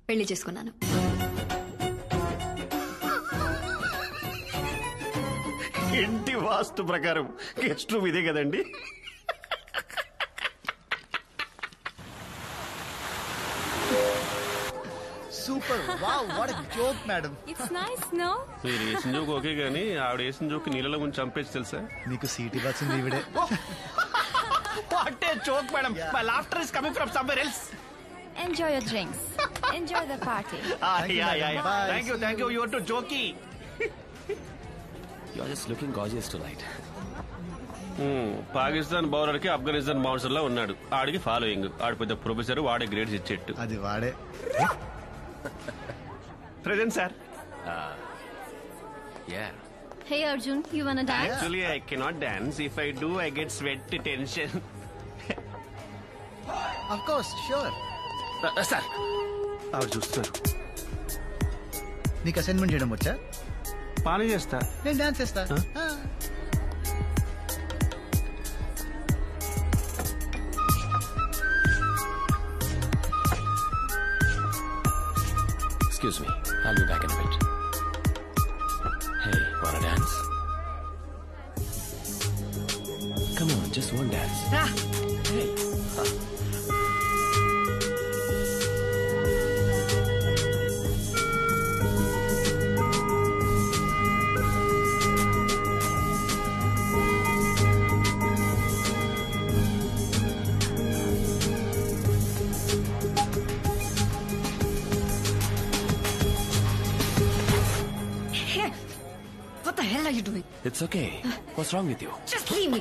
పెళ్లి చేసుకున్నాను. ఇంటి వాస్తు ప్రకారం గెస్ట్ రూమ్ ఇదే కదండి? Super. Wow, what a joke madam. It's nice no. మీరు వేసిన జోక్ ఓకే గానీ ఆవిడ వేసిన జోక్ నీళ్ళలో ముందు చంపేసి తెలుసా? నీకు సీట్ ఇవ్వాల్సింది ఈవిడే. What a joke madam. My laughter is coming from somewhere else. Enjoy your drinks. Enjoy the party. Thank you. You are too jokey. You are just looking gorgeous tonight. Pakistan bowler కి Afghanistan bouncer లా ఉన్నాడు. ఆడికి following. ఆడి పెద్ద professor, వాడే grades ఇచ్చేట్టు. అది వాడే. Present sir. Hey Arjun, you wanna dance? Actually, I cannot dance. If I do, I get sweat tension. Of course, sure. Sir, ఆవిడ చూస్తున్నారు. నీకు అసైన్మెంట్ చేయడం వచ్చా? పానీ చేస్తా. నేను డాన్స్ చేస్తా. Excuse me, I'll be back in a bit. Hey, wanna dance? Come on, just one dance. Hey. What the hell are you doing? It's okay. What's wrong with you? Just leave me.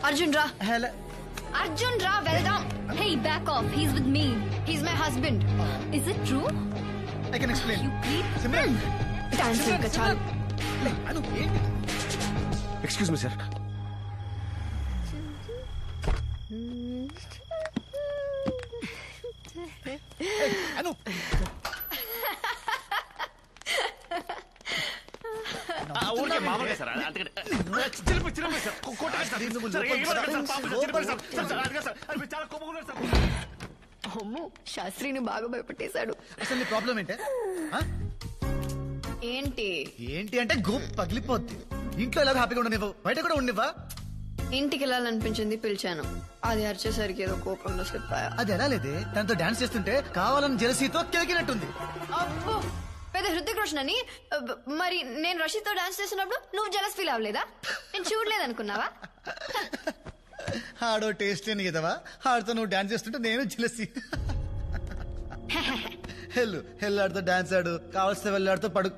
Arjun ra. Hello. Arjun ra, వెళ్దాం. Hey, back off. He's with me. He's my husband. Is it true? I can explain. You creep. Simran. Dance ఇంకా చాలు. అను ఏంటి? Excuse me sir. Anu. ఊరికే మామూలుగా sir. అమ్మో, శాస్త్రిని బాగా భయపెట్టేశాడు. అసలు నీ ప్రాబ్లం ఏంటే? ఏంటి ఏంటి అంటే గోప్ పగిలిపోద్ది. ఇంట్లో ఎలాగో హ్యాపీగా ఉండనివ్వవు, బయట కూడా ఉండనివ్వా? ఇంటికి వెళ్ళాలనిపించింది, పిలిచాను. అది అరిచేసరికి ఏదో కోపంలో స్లిప్ అయ్యా. అది ఎలా లేదే, తనతో డాన్స్ చేస్తుంటే కావాలని జెలసీతో కెలికినట్టుంది. అబ్బో, పెద్ద హృతిక్ రోషన్ అని. మరి నేను రషీద్తో డాన్స్ చేస్తున్నప్పుడు నువ్వు జలస్ ఫీల్ అవ్వలేదా? నేను చూడలేదనుకున్నావా? ఆడో టేస్ట్ లేని కదవా, ఆడితో నువ్వు డాన్స్ చేస్తుంటే నేను జెలసీ. ఆడితో డాన్స్ ఆడు, కావలసిన వెళ్ళాడితో పడు.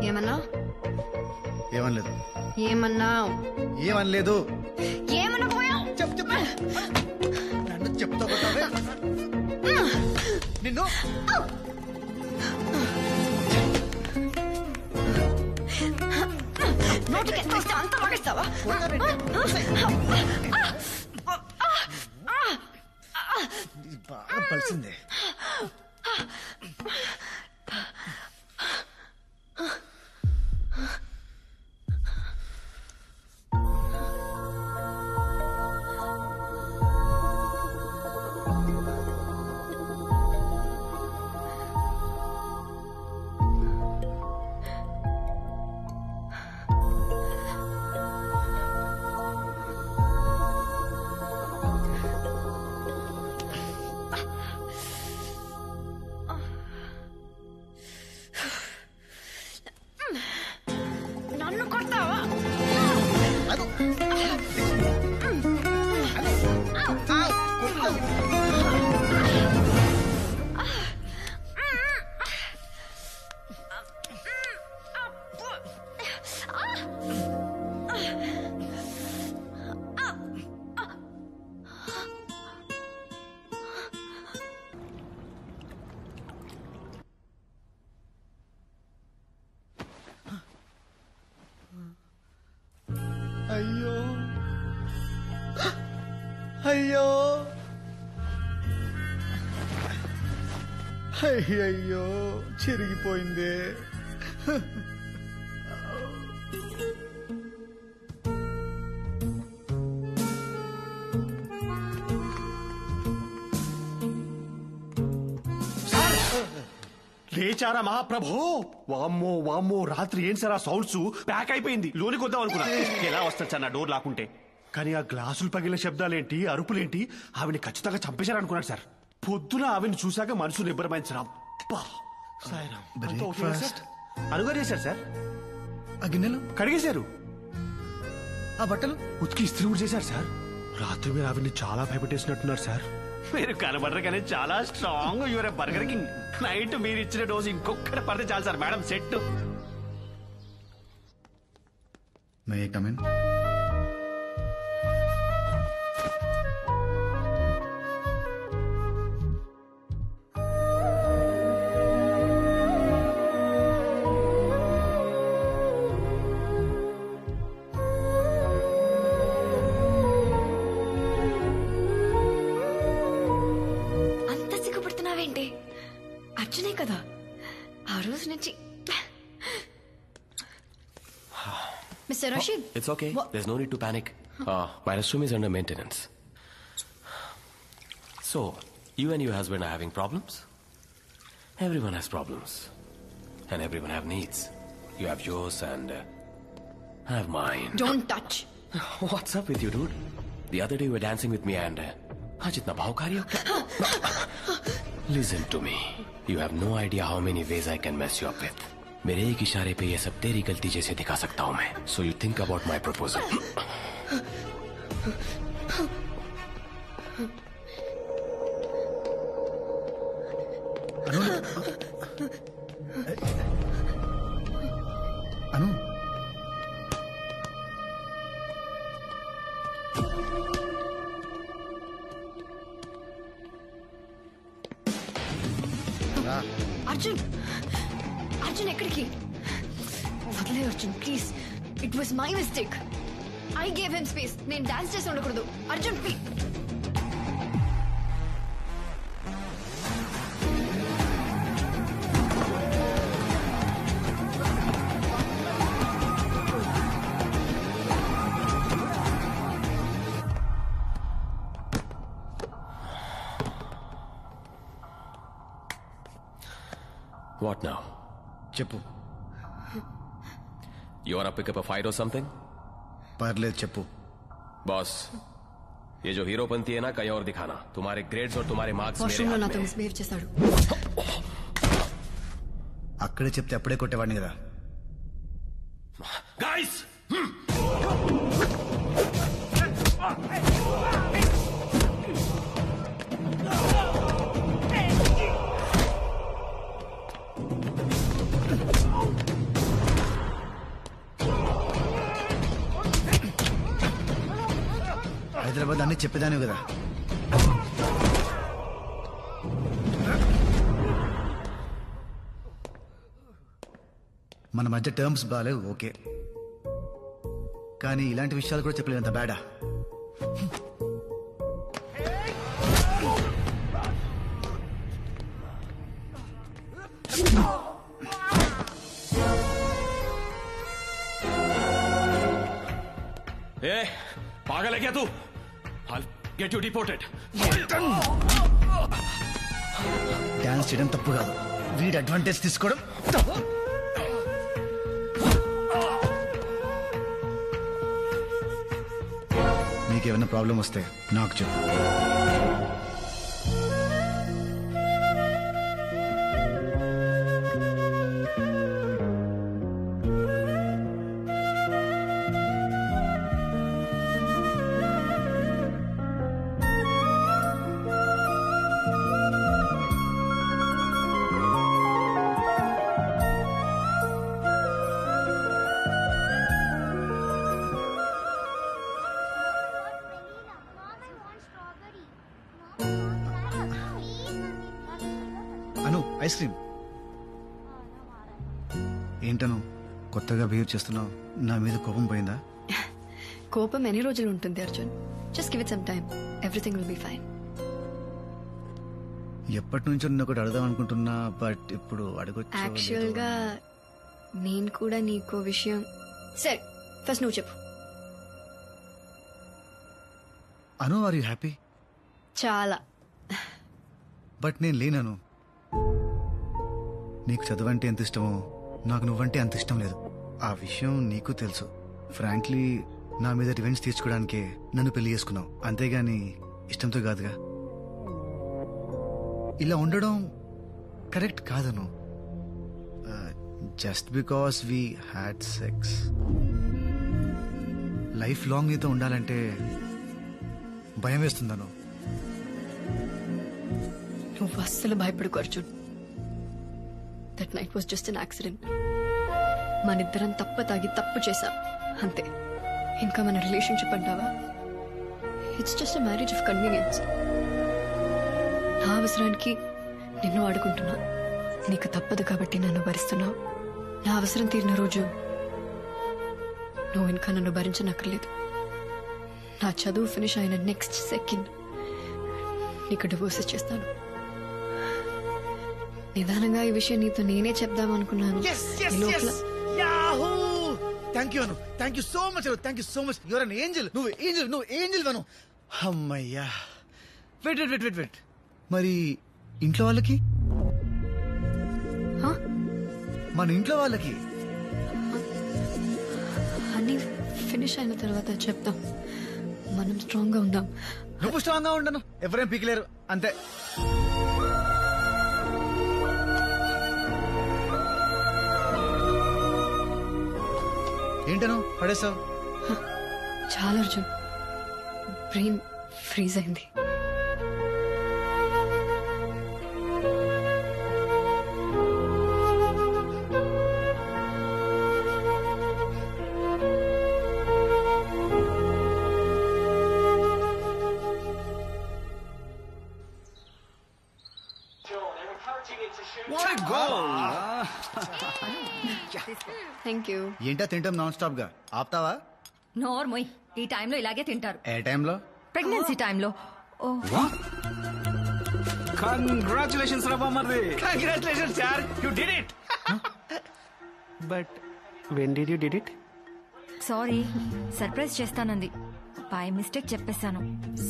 ఏమన్నా? ఏమనలేదు. ఏమన్నావు? ఏమనలేదు. ఏమన్నా పోయావు? చెప్పు. నన్ను చెప్తా పోతావే నిన్ను. నోటికి ఎంత ఇస్తే అంత వాడేస్తావా? బాగా పలిసిందే. అయ్యయ్యో చిరిగిపోయిందే. లేచారా మహాప్రభో. వామ్మో వామ్మో, రాత్రి ఏం సార్ ఆ సౌండ్స్? ప్యాక్ అయిపోయింది, లోనికి వద్దాం అనుకున్నా. ఎలా వస్తాను సార్ నా డోర్ లాక్కుంటే? కానీ ఆ గ్లాసులు పగిలిన శబ్దాలేంటి, అరుపులేంటి, ఆవిని ఖచ్చితంగా చంపేశారనుకున్నాడు సార్. పొద్దున ఆవిని చూశాక మనసు నిబ్బరమైంది సార్. అబ్బా సాయిరామ్. అంతా ఓకేనా సార్? అనుగా చేశారు సార్. ఆ గిన్నెలు కడిగేశారు, ఆ బట్టలు ఉతికి ఇస్త్రీ కూడా చేశారు సార్. రాత్రి మీరు ఆవిని చాలా భయపెట్టేసినట్టున్నారు సార్. మీరు కనబడరు కానీ చాలా strong. Your Burger King. Night మీరు ఇచ్చిన డోసు ఇంకొకటి పడితే చాలు sir. Madam set. May I come in? అర్జునే కదా ఆ రోజు నుంచి. Mister Rashid. It's okay. There's no need to panic. My restroom is under maintenance. So, you and your husband are having problems? Everyone has problems. And everyone have needs. You have yours and I have mine. Don't touch. What's up with you, dude? The other day you were dancing with me and आज इतना भावकारी हो क्या? Listen to me. You have no idea how many ways I can mess you up with. मेरे एक इशारे पे ये सब तेरी गलती जैसे दिखा सकता हूँ मैं. So you think about my proposal. అను అర్జున్, అర్జున్ ఎక్కడికి? వదిలే Arjun please. It was my mistake. I gave him space. నేను డాన్స్ చేసి ఉండకూడదు. అర్జున్ ప్లీజ్. What now? చెప్పు. You wanna pick up a fight or something? పర్లేదు చెప్పు. बॉस, ये जो हीरोपंती है ना कहीं और दिखाना. तुम्हारे ग्रेड्स और तुम्हारे मार्क्स मेरे వాష్రూమ్ లో हाथ నాతో में. మిస్బిహేవ్ చేశాడు. అక్కడే చెప్తే అప్పుడే కొట్టేవాడిని కదా. Guys! హైదరాబాద్ అన్ని చెప్పేదాను కదా. మన మధ్య టర్మ్స్ బాగాలేవు ఓకే, కానీ ఇలాంటి విషయాలు కూడా చెప్పలేనంత బ్యాడా. ए, पागल है क्या तू? I'll get you deported. Dance చేయడం తప్పు కాదు, వీడి అడ్వాంటేజ్ తీసుకోవడం తప్పు. నీకేమైనా ప్రాబ్లం వస్తే నాకు చెప్పు. అను ఐస్ క్రీమ్. ఏంటను కొత్తగా బిహేవ్ చేస్తున్నావు? నా మీద కోపం పోయిందా? కోపం ఎన్ని రోజులు ఉంటుంది Arjun? Just give it some time. Everything will be fine. ఎప్పటి నుంచో నేను ఒకటి అడదాం అనుకుంటున్నా, బట్ ఇప్పుడు అడగొచ్చు. యాక్చువల్ గా నేను కూడా నీకో విషయం. సరే ఫస్ట్ నువ్వు చెప్పు. అను, ఆర్ యూ హ్యాపీ? చాలా. బట్ నేను లేనను. నీకు చదువంటే ఎంత ఇష్టమో నాకు నువ్వంటే అంత ఇష్టం లేదు. ఆ విషయం నీకు తెలుసు. ఫ్రాంక్లీ నా మీద రివెంజ్ తీర్చుకోవడానికే నన్ను పెళ్లి చేసుకున్నావు, అంతేగాని ఇష్టంతో కాదుగా. ఇలా ఉండడం కరెక్ట్ కాదను. Just because we had sex. Life long నీతో ఉండాలంటే భయం వేస్తుందను. నువ్వు అస్సలు భయపడుకో Arjun. That night was just an accident. మనిద్దరం తాగి తప్పు చేశాం అంతే. ఇంకా మన రిలేషన్షిప్ అంటావా? It's just a marriage of convenience. నా అవసరానికి నిన్ను వాడుకుంటున్నా. నీకు తప్పదు కాబట్టి నన్ను భరిస్తున్నావు. నా అవసరం తీరిన రోజు నువ్వు ఇంకా నన్ను భరించనక్కర్లేదు. నా చదువు ఫినిష్ అయిన నెక్స్ట్ సెకండ్ నీకు డివోర్స్ ఇచ్చేస్తాను. నిదానంగా ఈ విషయం నీతో నేనే చెప్దామనుకున్నాను. Thank you Anu, thank you so much, thank you so much. Your an angel. నువ్వు ఏంజల్ అను. అమ్మయ్యా. వెయిట్. మరి ఇంట్లో వాళ్ళకి? మన ఇంట్లో వాళ్ళకి అన్ని ఫినిష్ అయిన తర్వాత చెప్తాం. మనం స్ట్రాంగ్ గా ఉందాం. నువ్వు స్ట్రాంగ్ గా ఉండను, ఎవరేం పీకలేరు అంతే. ఏంటను పడేసావు? చాలా అర్జున్, బ్రెయిన్ ఫ్రీజ్ అయింది. Thank you. ఏంటా తింటాం నాన్ స్టాప్ గా? ఆపుతావా? నోర్మోయ్, ఈ టైంలో ఇలాగే తింటారు. ఏ టైంలో? ప్రెగ్నెన్సీ టైంలో. కంగ్రాచులేషన్స్ రా బామ్మర్ది. Congratulations sir, you did it. But when did you did it? Sorry, surprise చేస్తానంది. బై మిస్టేక్ చెప్పేశాను.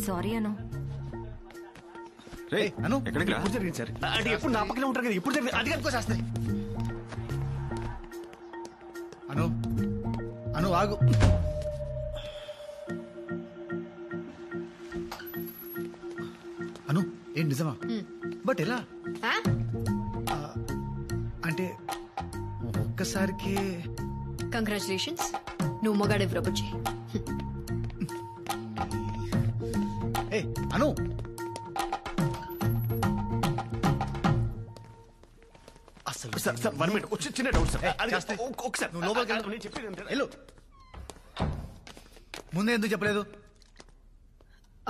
సారీ అను. రే అను, ఎక్కడికి రా? ఎప్పుడు జరిగింది సార్? అంటే ఎప్పుడు నా పక్కనే ఉంటారు కదా, ఎప్పుడు జరిగింది? అది కనుకో శాస్త్రి. అను ఆగు. అను, ఏం నిజమా? బట్ ఎలా? అంటే ఒక్కసారికి. కంగ్రాచులేషన్స్, నువ్వు మొగాడే ప్రపోజ్ చేయి. అను, అసలు సార్ 1 మినిట్, వచ్చి చిన్న డౌట్ సార్. ఒకసారి నువ్వు లోపలికి నేను చెప్పేది వెళ్ళు. ముందే ఎందుకు చెప్పలేదు?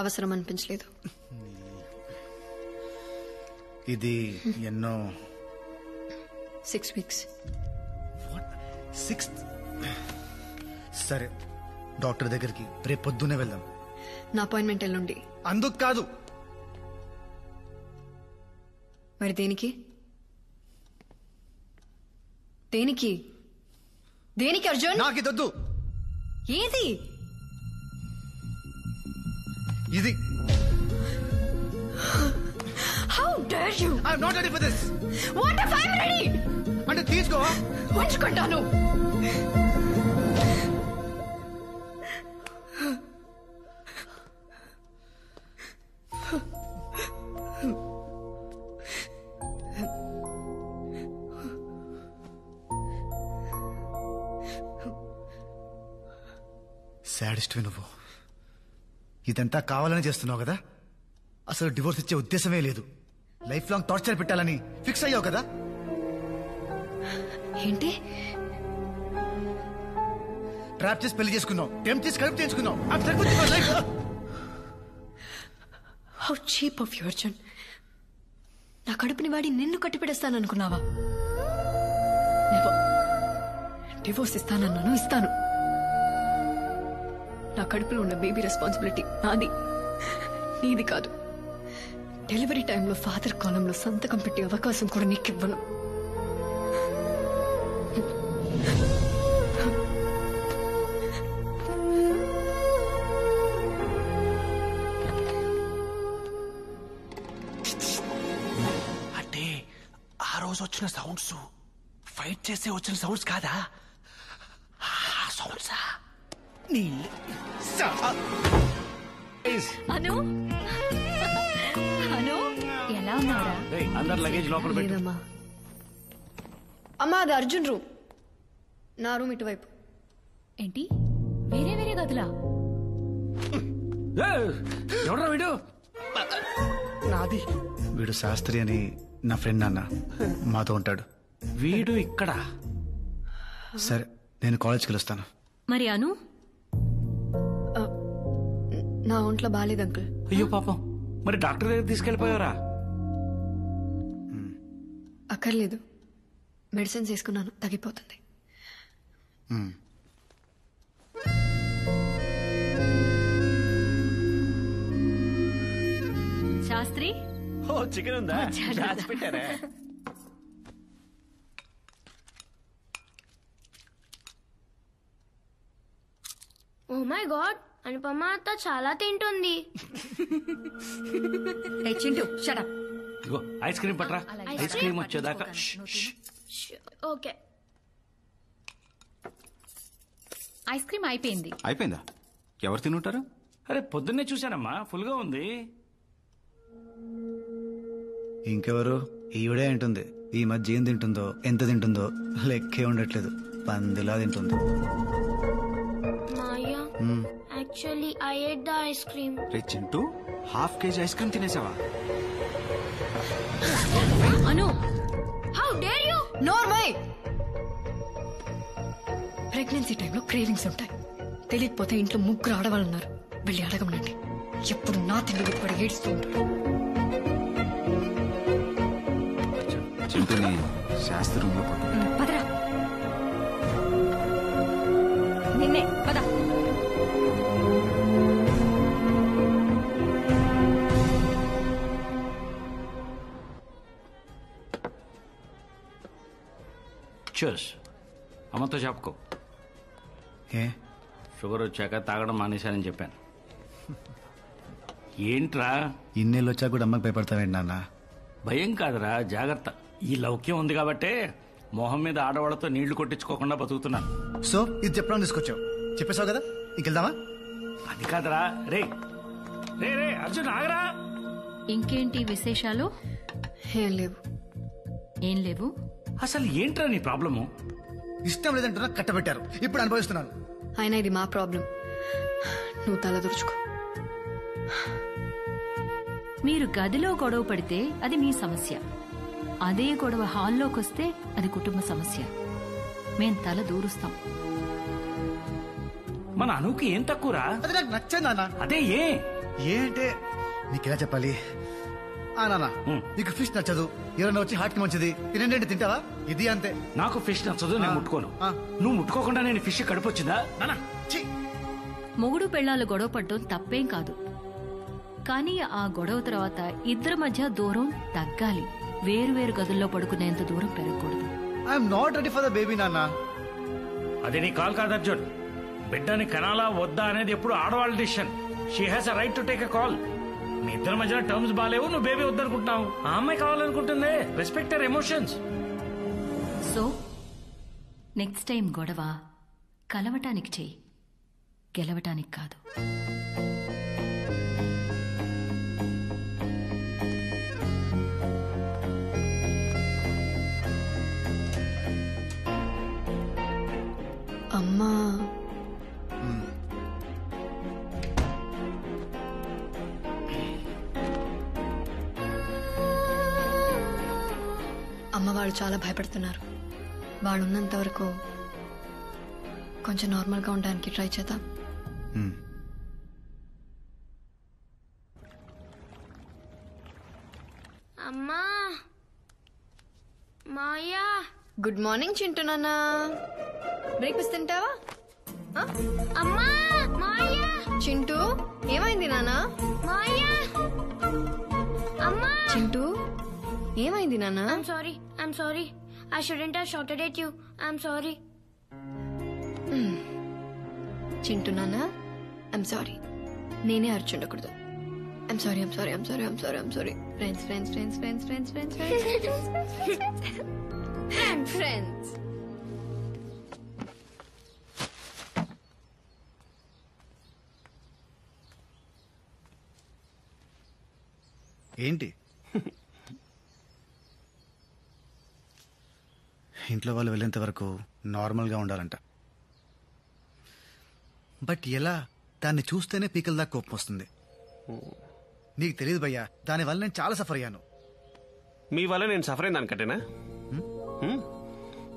అవసరం అనిపించలేదు. ఇది ఎన్నో 6 weeks. 6th? సరే, డాక్టర్ దగ్గరికి రేపు పొద్దున్నే వెళ్దాం. నా అపాయింట్మెంట్ ఎల్లుండి. అందుకు కాదు. మరి దేనికి? దేనికి దేనికి అర్జున్? నాకు ఇదొద్దు. ఏది ఇది? How dare you? I'm not ready for this. What if I'm ready? అంటే తీసుకో. ఉంచుకుంటాను. సాడిస్ట్వి నువ్వు. ఇదంతా కావాలని చేస్తున్నావు కదా? అసలు డివోర్స్ ఇచ్చే ఉద్దేశమే లేదు. లైఫ్ లాంగ్ టార్చర్ పెట్టాలని ఫిక్స్ అయ్యావు కదా? ఏంటి? ట్రాప్ చేసి పెళ్లి చేసుకున్నావు, టెంప్ట్ చేసి కడుపు చేసుకున్నావు. How cheap of you Arjun. నా కడుపుని వాడి నిన్ను కట్టిపెడేస్తాననుకున్నావా? డివోర్స్ ఇస్తానన్నాను, ఇస్తాను. నా కడుపులో ఉన్న బేబీ రెస్పాన్సిబిలిటీ నాది, నీది కాదు. డెలివరీ టైంలో ఫాదర్ కాలంలో సంతకం పెట్టే అవకాశం కూడా నీకు ఇవ్వను. అంటే ఆ రోజు వచ్చిన సౌండ్స్ ఫైట్ చేస్తే వచ్చిన సౌండ్స్ కాదా? సౌండ్సా? అను అను ఎలా ఉన్నారా? అందరు లగేజ్ లోపల పెట్టు. లేదమ్మా. అమ్మా అది అర్జున్ రూమ్, నా రూమ్ ఇటువైపు. ఏంటి వేరే వేరే గదులా? ఎవడ్రా వీడు? నాది. వీడు శాస్త్రి అని నా ఫ్రెండ్ నాన్న, మాతో ఉంటాడు. వీడు ఇక్కడ. సరే నేను కాలేజ్కి వెళ్ళొస్తాను. మరి అను? నా ఒంట్లో బాలేదు అంకుల్. అయ్యో పాపం, మరి డాక్టర్ దగ్గర తీసుకెళ్ళిపోయారా? అక్కర్లేదు, మెడిసిన్స్ వేసుకున్నాను, తగ్గిపోతుంది. శాస్త్రి ఓ చికెన్ ఉందా? దాచి పెట్టారా? ఓ మై గాడ్, అనుపమ అత్త చాలా తింటుంది. Chintu shut up. ఇగో ఐస్ క్రీమ్ పట్రా. ఐస్ క్రీమ్ వచ్చేదాకా. ఓకే. ఐస్ క్రీమ్ అయిపోయింది. అయిపోయిందా? ఎవరు తినుంటారు? అరే పొద్దున్నే చూశానమ్మా, ఫుల్ గా ఉంది. ఇంకెవరు? ఈవిడే ఉంటుంది. ఈ మధ్య ఏం తింటుందో, ఎంత తింటుందో లెక్కే ఉండట్లేదు. పందిలా తింటుంది. Maya, actually I ate the ice cream. రే చింటూ, ½ కేజీ ఐస్ క్రీమ్ తినేసావా? Anu, how dare you! నోర్మై. ప్రెగ్నెన్సీ టైంలో క్రేవింగ్స్ ఉంటాయి. తెలియకపోతే ఇంట్లో ముగ్గురు ఆడవాళ్ళు ఉన్నారు, వెళ్ళి అడగమనండి. ఎప్పుడు నా తిండి పడి ఏడుస్తూ ఉంటారు. చింటూని శాస్త్రి రూమ్ లో పదరా. నిన్నే పద. చూస్, అమ్మతో చెప్పుకో. ఏ షుగర్ వచ్చాక తాగడం మానేశానని చెప్పాను. ఏంట్రా ఇన్నేళ్ళు వచ్చాక కూడా అమ్మకి భయపడతావేంటి నాన్న? భయం కాదురా, జాగ్రత్త. ఈ లౌక్యం ఉంది కాబట్టే మొహం మీద ఆడవాళ్లతో నీళ్లు కొట్టించుకోకుండా బతుకుతున్నాను. సో ఇది చెప్పడం తీసుకొచ్చావు, చెప్పేశావు కదా, ఇంకెళ్దామా? అది కాదురా. రే రే రే అర్జున్, ఆగరా. ఇంకేంటి విశేషాలు? ఏం లేవు. ఏం లేవు? అసలు ఏంట్రా నీ ప్రాబ్లము? ఇష్టం లేదంటున్నా, కట్టబెట్టారు, ఇప్పుడు అనుభవిస్తున్నాను. అయినా ఇది మా ప్రాబ్లం, నువ్వు తల దురుచుకో. మీరు గదిలో గొడవ పడితే అది మీ సమస్య, అదే గొడవ హాల్లోకి వస్తే అది కుటుంబ సమస్య. మేం తల దూరుస్తాం. మన అనుకి ఏం తక్కువరా? అది నాకు నచ్చదు నాన్న. అదే ఏ అంటే నీకెలా చెప్పాలి? నాన్న, నీకు ఫిష్ నచ్చదు, ఎవరైనా వచ్చి హార్ట్ కి మంచిది తినండి తింటావా? ఇది అంతే. నాకు ఫిష్ నచ్చదు, నేను ముట్టుకోను. నువ్వు ముట్టుకోకుండా నేను ఫిష్ కడుపొచ్చిందా? మొగుడు పెళ్ళాలు గొడవ పడటం తప్పేం కాదు, కానీ ఆ గొడవ తర్వాత ఇద్దరి మధ్య దూరం తగ్గాలి. వేరు గదుల్లో పడుకునేంత దూరం పెరగకూడదు. I'm not ready for the baby నాన్న. అది నీ కాల్ కాదు అర్జున్. బిడ్డని కనాలా వద్దా అనేది ఎప్పుడు ఆడవాళ్ళ decision. She has a right to take a call. మీ ఇద్దరి మధ్యన టర్మ్స్ బాగాలేవు, నువ్వు బేబీ వద్దనుకుంటున్నావు, ఆ అమ్మాయి కావాలనుకుంటుంది. Respect her emotions. So next time గొడవ కలవటానికి చెయ్యి, గెలవటానికి కాదు. అమ్మా, అమ్మ వాళ్ళు చాలా భయపడుతున్నారు. వాళ్ళు ఉన్నంత వరకు కొంచెం నార్మల్గా ఉండడానికి ట్రై చేద్దాం. అమ్మా, మాయా. గుడ్ మార్నింగ్ చింటూ నాన్న. బ్రేక్ఫాస్ట్ తింటావా? అమ్మా, మాయా. చింటూ, ఏమైంది నాన్న? మాయా, అమ్మా. ఏమైంది నాన్న? I'm sorry. I shouldn't have shouted at you. I'm sorry. Chintu నాన్న, ఐమ్ సారీ. నేనే అర్చుండకూడదు. I'm sorry. Friends. ఏంటి ఇంట్లో వాళ్ళు వెళ్ళేంత వరకు నార్మల్గా ఉండాలంట. బట్ ఎలా? దాన్ని చూస్తేనే పీకల దాకా కోపం వస్తుంది. నీకు తెలియదు భయ్యా, దానివల్ల నేను చాలా సఫర్ అయ్యాను. మీ వల్ల నేను సఫర్ అయింది అనుకటేనా?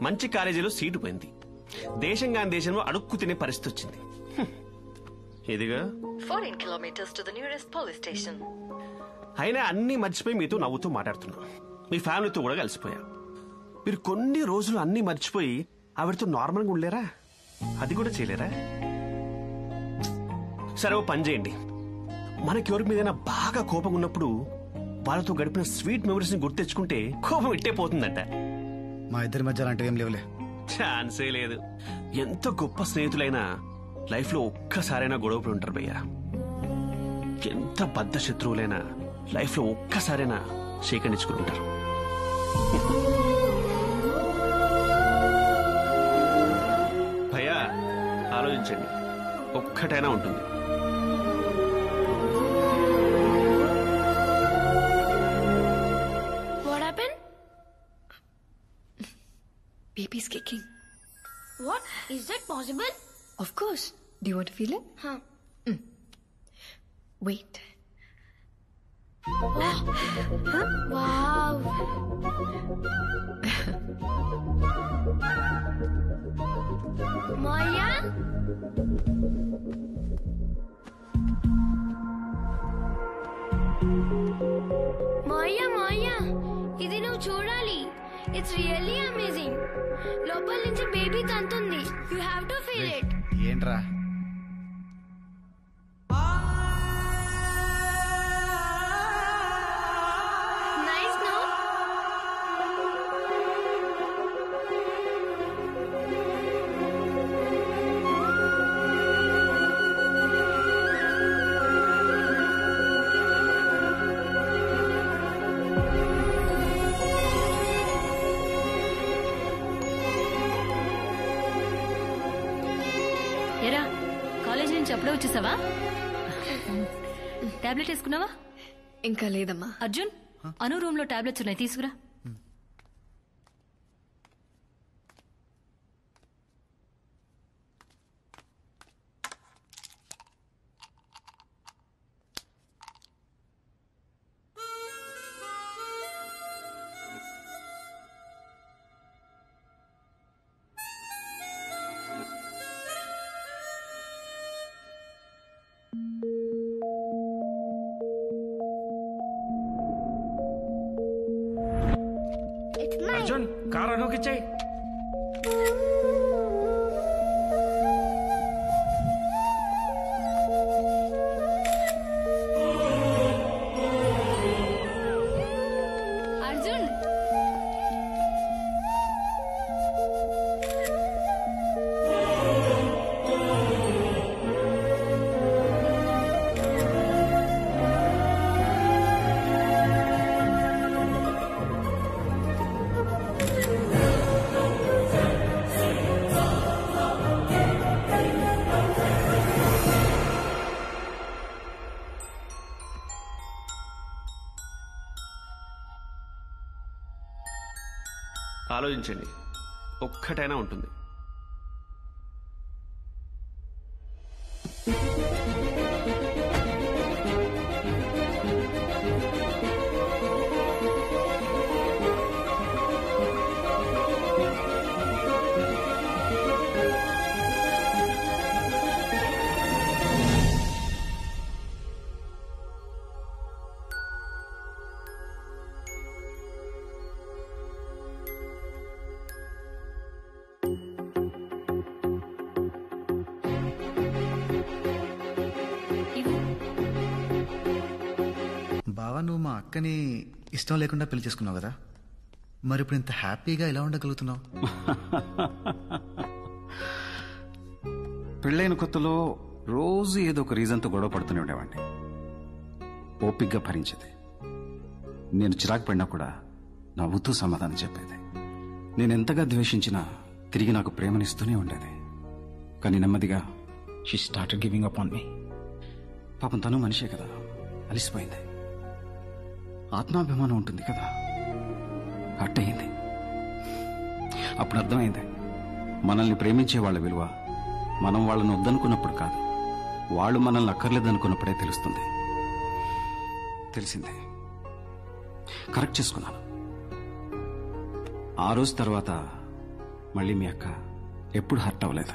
మంచి కాలేజీలో సీటు పోయింది, దేశం కాని దేశంలో అడుక్కు తినే పరిస్థితి వచ్చింది. ఇదిగా 14 kilometers to the nearest police station. అయినా అన్ని మర్చిపోయి మీతో నవ్వుతూ మాట్లాడుతున్నా. మీ ఫ్యామిలీతో కూడా కలిసిపోయా. మీరు కొన్ని రోజులు అన్ని మర్చిపోయి ఆవిడతో నార్మల్గా ఉండలేరా? అది కూడా చేయలేరా? సరే, ఓ పని చేయండి. మనకి ఎవరి మీదైనా బాగా కోపం ఉన్నప్పుడు వాళ్ళతో గడిపిన స్వీట్ మెమరీస్ ని గుర్తు తెచ్చుకుంటే కోపం ఇట్టే పోతుందంట. మా ఇద్దరి మధ్య అలాంటివి ఏం లేవులే. ఛాన్సే లేదు. ఎంత గొప్ప స్నేహితులైనా లైఫ్ లో ఒక్కసారైనా గొడవపడి ఉంటారు భయ్యా. ఎంత బద్ధ శత్రువులైనా లైఫ్ లో ఒక్కసారైనా సేకరించుకుని ఉంటారు. భయ్యా, ఆలోచించండి, ఒక్కటైనా ఉంటుంది. What happened? Baby's kicking. What? Is that possible? Of course. Do you want to feel it? Huh. Wait. Wow. Maya? Maya, ఇది నువ్వు చూడాలి. It's really amazing. లోపల నుంచి బేబీ తంతుంది. You have to feel it. ఏంట్రా? Nice no? ఎరా, college నుంచి అప్పుడే వచ్చేసావా? టాబ్లెట్ వేసుకున్నావా? ఇంకా లేదమ్మా. అర్జున్, అను రూమ్ లో టాబ్లెట్స్ ఉన్నాయి, తీసుకురా. అర్జున్, కారు అనుకిచ్చాయి. అర్జున్, ఆలోచించండి, ఒక్కటైనా ఉంటుంది. బావా, నువ్వు మా అక్కని ఇష్టం లేకుండా పెళ్లి చేసుకున్నావు కదా, మరి ఇప్పుడు ఇంత హ్యాపీగా ఎలా ఉండగలుగుతున్నావు? పెళ్ళైన కొత్తలో రోజు ఏదో ఒక రీజన్తో గొడవ పడుతూనే ఉండేవాడిని. ఓపిగ్గా భరించేది. నేను చిరాకు పడినా కూడా నవ్వుతూ సమాధానం చెప్పేది. నేను ఎంతగా ద్వేషించినా తిరిగి నాకు ప్రేమనిస్తూనే ఉండేది. కానీ నెమ్మదిగా she started giving up on me. పాపం తను మనిషే కదా, అలిసిపోయింది. ఆత్మాభిమానం ఉంటుంది కదా, హర్ట్ అయింది. అప్పుడు అర్థమైంది, మనల్ని ప్రేమించే వాళ్ళ విలువ మనం వాళ్ళని వద్దనుకున్నప్పుడు కాదు, వాళ్ళు మనల్ని అక్కర్లేదనుకున్నప్పుడే తెలుస్తుంది. తెలిసిందే, కరెక్ట్ చేసుకున్నాను. ఆ రోజు తర్వాత మళ్ళీ మీ అక్క ఎప్పుడు హర్ట్ అవ్వలేదు.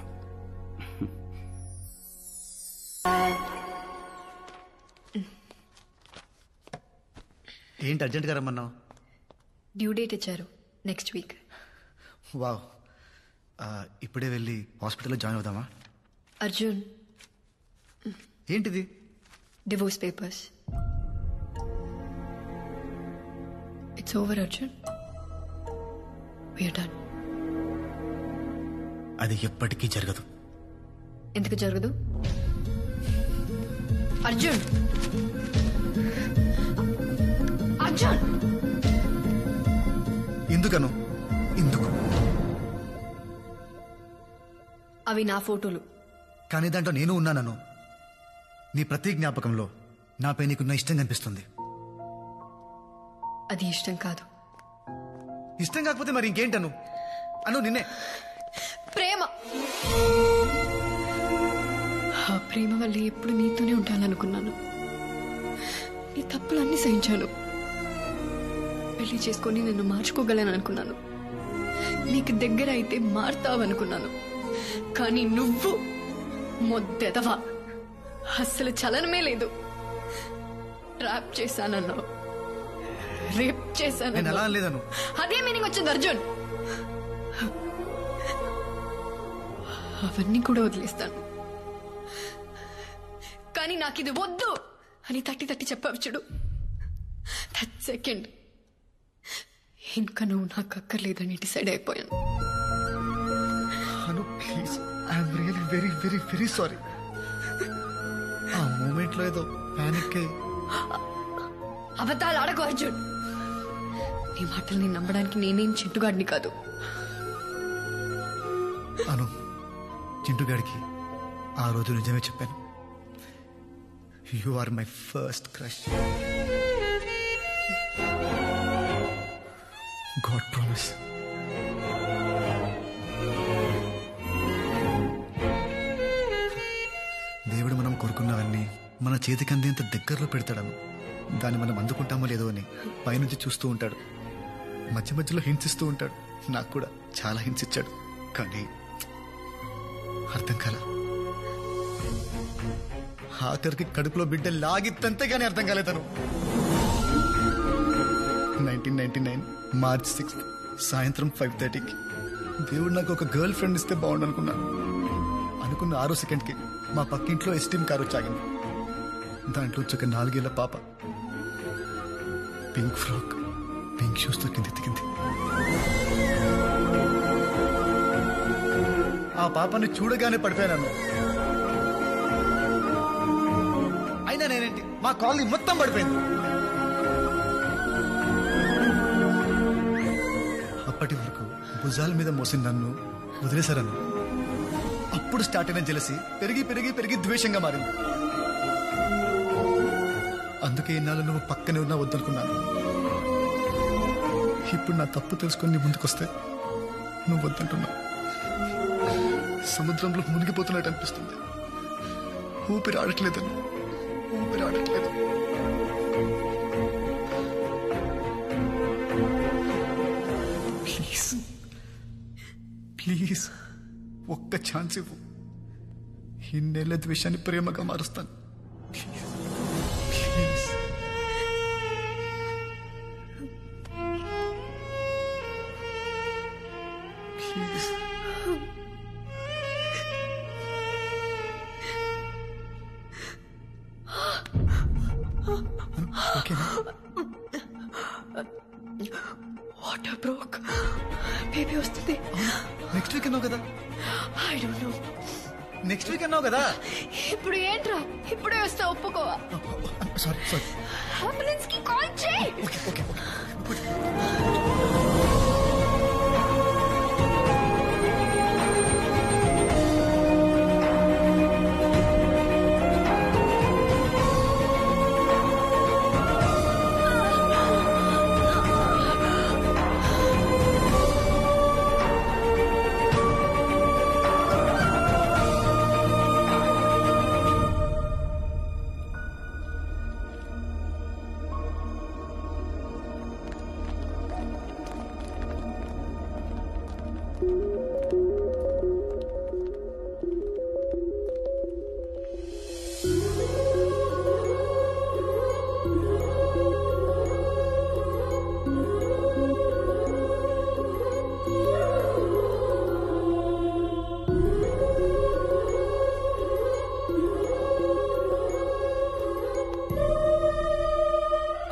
ఏంటి అర్జెంట్గా రమ్మన్నావు? డ్యూ డేట్ ఇచ్చారు, నెక్స్ట్ వీక్. వావ్, ఇప్పుడే వెళ్ళి హాస్పిటల్లో జాయిన్ అవుదామా? అర్జున్, ఏంటిది? Divorce papers. It's over Arjun, we're done. అది ఎప్పటికీ జరగదు. ఎందుకు జరగదు? అర్జున్, అర్జున్! ఎందుకను? ఎందుకు? అవి నా ఫోటోలు. కానీ దాంట్లో నేను ఉన్నానను. నీ ప్రతి జ్ఞాపకంలో నాపై నీకున్న ఇష్టం కనిపిస్తుంది. అది ఇష్టం కాదు. ఇష్టం కాకపోతే మరి ఇంకేంటను? అను నిన్నే. ప్రేమ. ఆ ప్రేమ వల్ల ఎప్పుడు నీతోనే ఉంటాననుకున్నాను. నీ తప్పులన్నీ సహించాను. పెళ్లి చేసుకొని నిన్ను మార్చుకోగలను అనుకున్నాను. నీకు దగ్గర అయితే మారుతావనుకున్నాను. కానీ నువ్వు మొద్దెదవా, అస్సలు చలనమే లేదు. ట్రాప్ చేశానన్నావు, రేప్ చేశాను. అదే మీనింగ్ వచ్చింది అర్జున్. అవన్నీ కూడా వదిలేస్తాను. కానీ నాకు ఇది వద్దు అని తట్టి తట్టి చెప్పావు చూడు, దట్ సెకండ్ ఇంకా నువ్వు నాకు అక్కర్లేదని డిసైడ్ అయిపోయాను. Please, I'm really very very very sorry. ఆ మూమెంట్ లో ఏదో పానిక్ అయ్యి. అబద్ధాలు ఆడకు అర్జున్. నీ మాటల్ని నమ్మడానికి నేనేం చింటుగాడిని కాదు. అను, చింటుగాడికి ఆ రోజు నిజమే చెప్పాను. You are my first crush. God promise. దేవుడు మనం కోరుకున్నవన్నీ మన చేతికి అందేంత దగ్గరలో పెడతాడను. దాన్ని మనం అందుకుంటామో లేదో అని పైనుంచి చూస్తూ ఉంటాడు. మధ్య మధ్యలో హింట్స్ ఇస్తూ ఉంటాడు. నాకు కూడా చాలా హింట్స్ ఇచ్చాడు, కానీ అర్థం కాల. ఆఖరికి కడుపులో బిడ్డ లాగిత్తంతే కానీ అర్థం కాలేదను. 1999 మార్చ్ 6 సాయంత్రం 5:30కి దేవుడు నాకు ఒక గర్ల్ ఫ్రెండ్ ఇస్తే బాగుండు అనుకున్నాను. అనుకున్న 6 సెకండ్కి మా పక్కింట్లో ఎస్టీమ్ కారు వచ్చాగింది. దాంట్లో ఒక 4 ఏళ్ల పాప పింక్ ఫ్రాక్, పింక్ షూస్ తో కిందెత్తికింది. ఆ పాపని చూడగానే పడిపోయాను. అయినా నేనేంటి, మా కాలనీ మొత్తం పడిపోయింది. అప్పటి వరకు భుజాల మీద మోసిన నన్ను వదిలేశారను. అప్పుడు స్టార్ట్ అయిన జెలసీ పెరిగి పెరిగి పెరిగి ద్వేషంగా మారింది. అందుకే ఇన్నాళ్ళు నువ్వు పక్కనే ఉన్నా వద్దనుకున్నాను. ఇప్పుడు నా తప్పు తెలుసుకొని నీ ముందుకొస్తే నువ్వు వద్దంటున్నావు. సముద్రంలో మునిగిపోతున్నట్టు అనిపిస్తుంది. ఊపిరి ఆడట్లేదని, ఊపిరి ఆడట్లేదు. ప్లీజ్ ప్లీజ్ ఒక్క ఛాన్స్ ఇవ్వు. ఇన్నేళ్ల ద్వేషాన్ని ప్రేమగా మారుస్తాను. ప్లీజ్. ప్లీజ్. ఓకేనా? వాటర్ బ్రోక్, బేబీ వస్తుంది. నెక్స్ట్ వీక్ అన్నావు కదా. I don't know. Next week అన్నావు కదా. ఇప్పుడు ఏంట్రా, ఇప్పుడే వస్తా, ఒప్పుకోవా? Sorry sorry. అంబులెన్స్ కి కాల్ చేయి. Okay okay okay.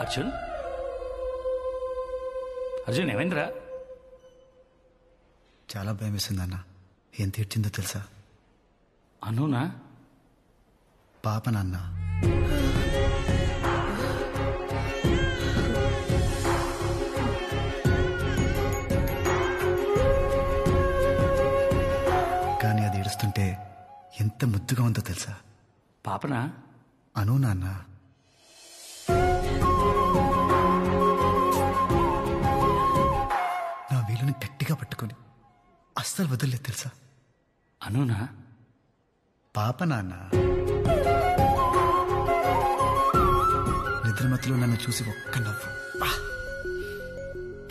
Arjun, Arjun ఏమైందిరా? చాలా భయం వేసింది అన్న. ఏం తీర్చిందో తెలుసా? అనునా? పాప నాన్న. కానీ అది ఏడుస్తుంటే ఎంత ముద్దుగా ఉందో తెలుసా? పాపనా? అను నాన్న. నా వీలుని గట్టిగా పట్టుకొని అస్సలు వదలలేదు తెలుసా? అనునా? పాప నాన్న. నిద్రమతిలో నన్ను చూసి ఒక్క నవ్వు.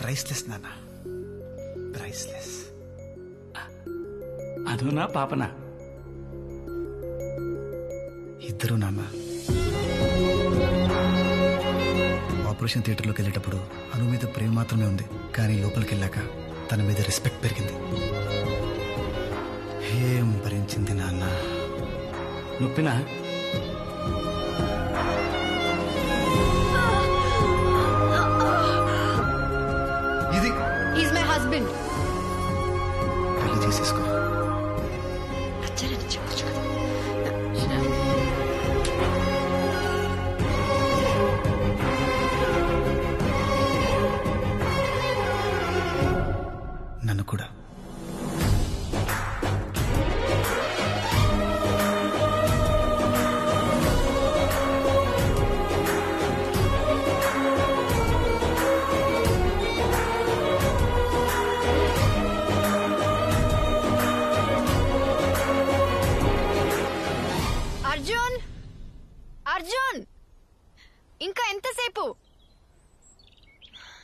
ప్రైస్లెస్ నాన్న, ప్రైస్లెస్. అనునా పాపనా? ఇద్దరు నాన్న. ఆపరేషన్ థియేటర్లోకి వెళ్ళేటప్పుడు అను మీద ప్రేమ మాత్రమే ఉంది, కానీ లోపలికి వెళ్ళాక తన మీద రెస్పెక్ట్ పెరిగింది. ఏం భరించింది నాన్న. నొప్పినా? ఇది ఈజ్ మై హస్బెండ్. పెళ్లి చేసేసుకో. నచ్చలని చెప్పొచ్చు కదా. నన్ను కూడా. అర్జున్, అర్జున్, ఇంకా ఎంతసేపు?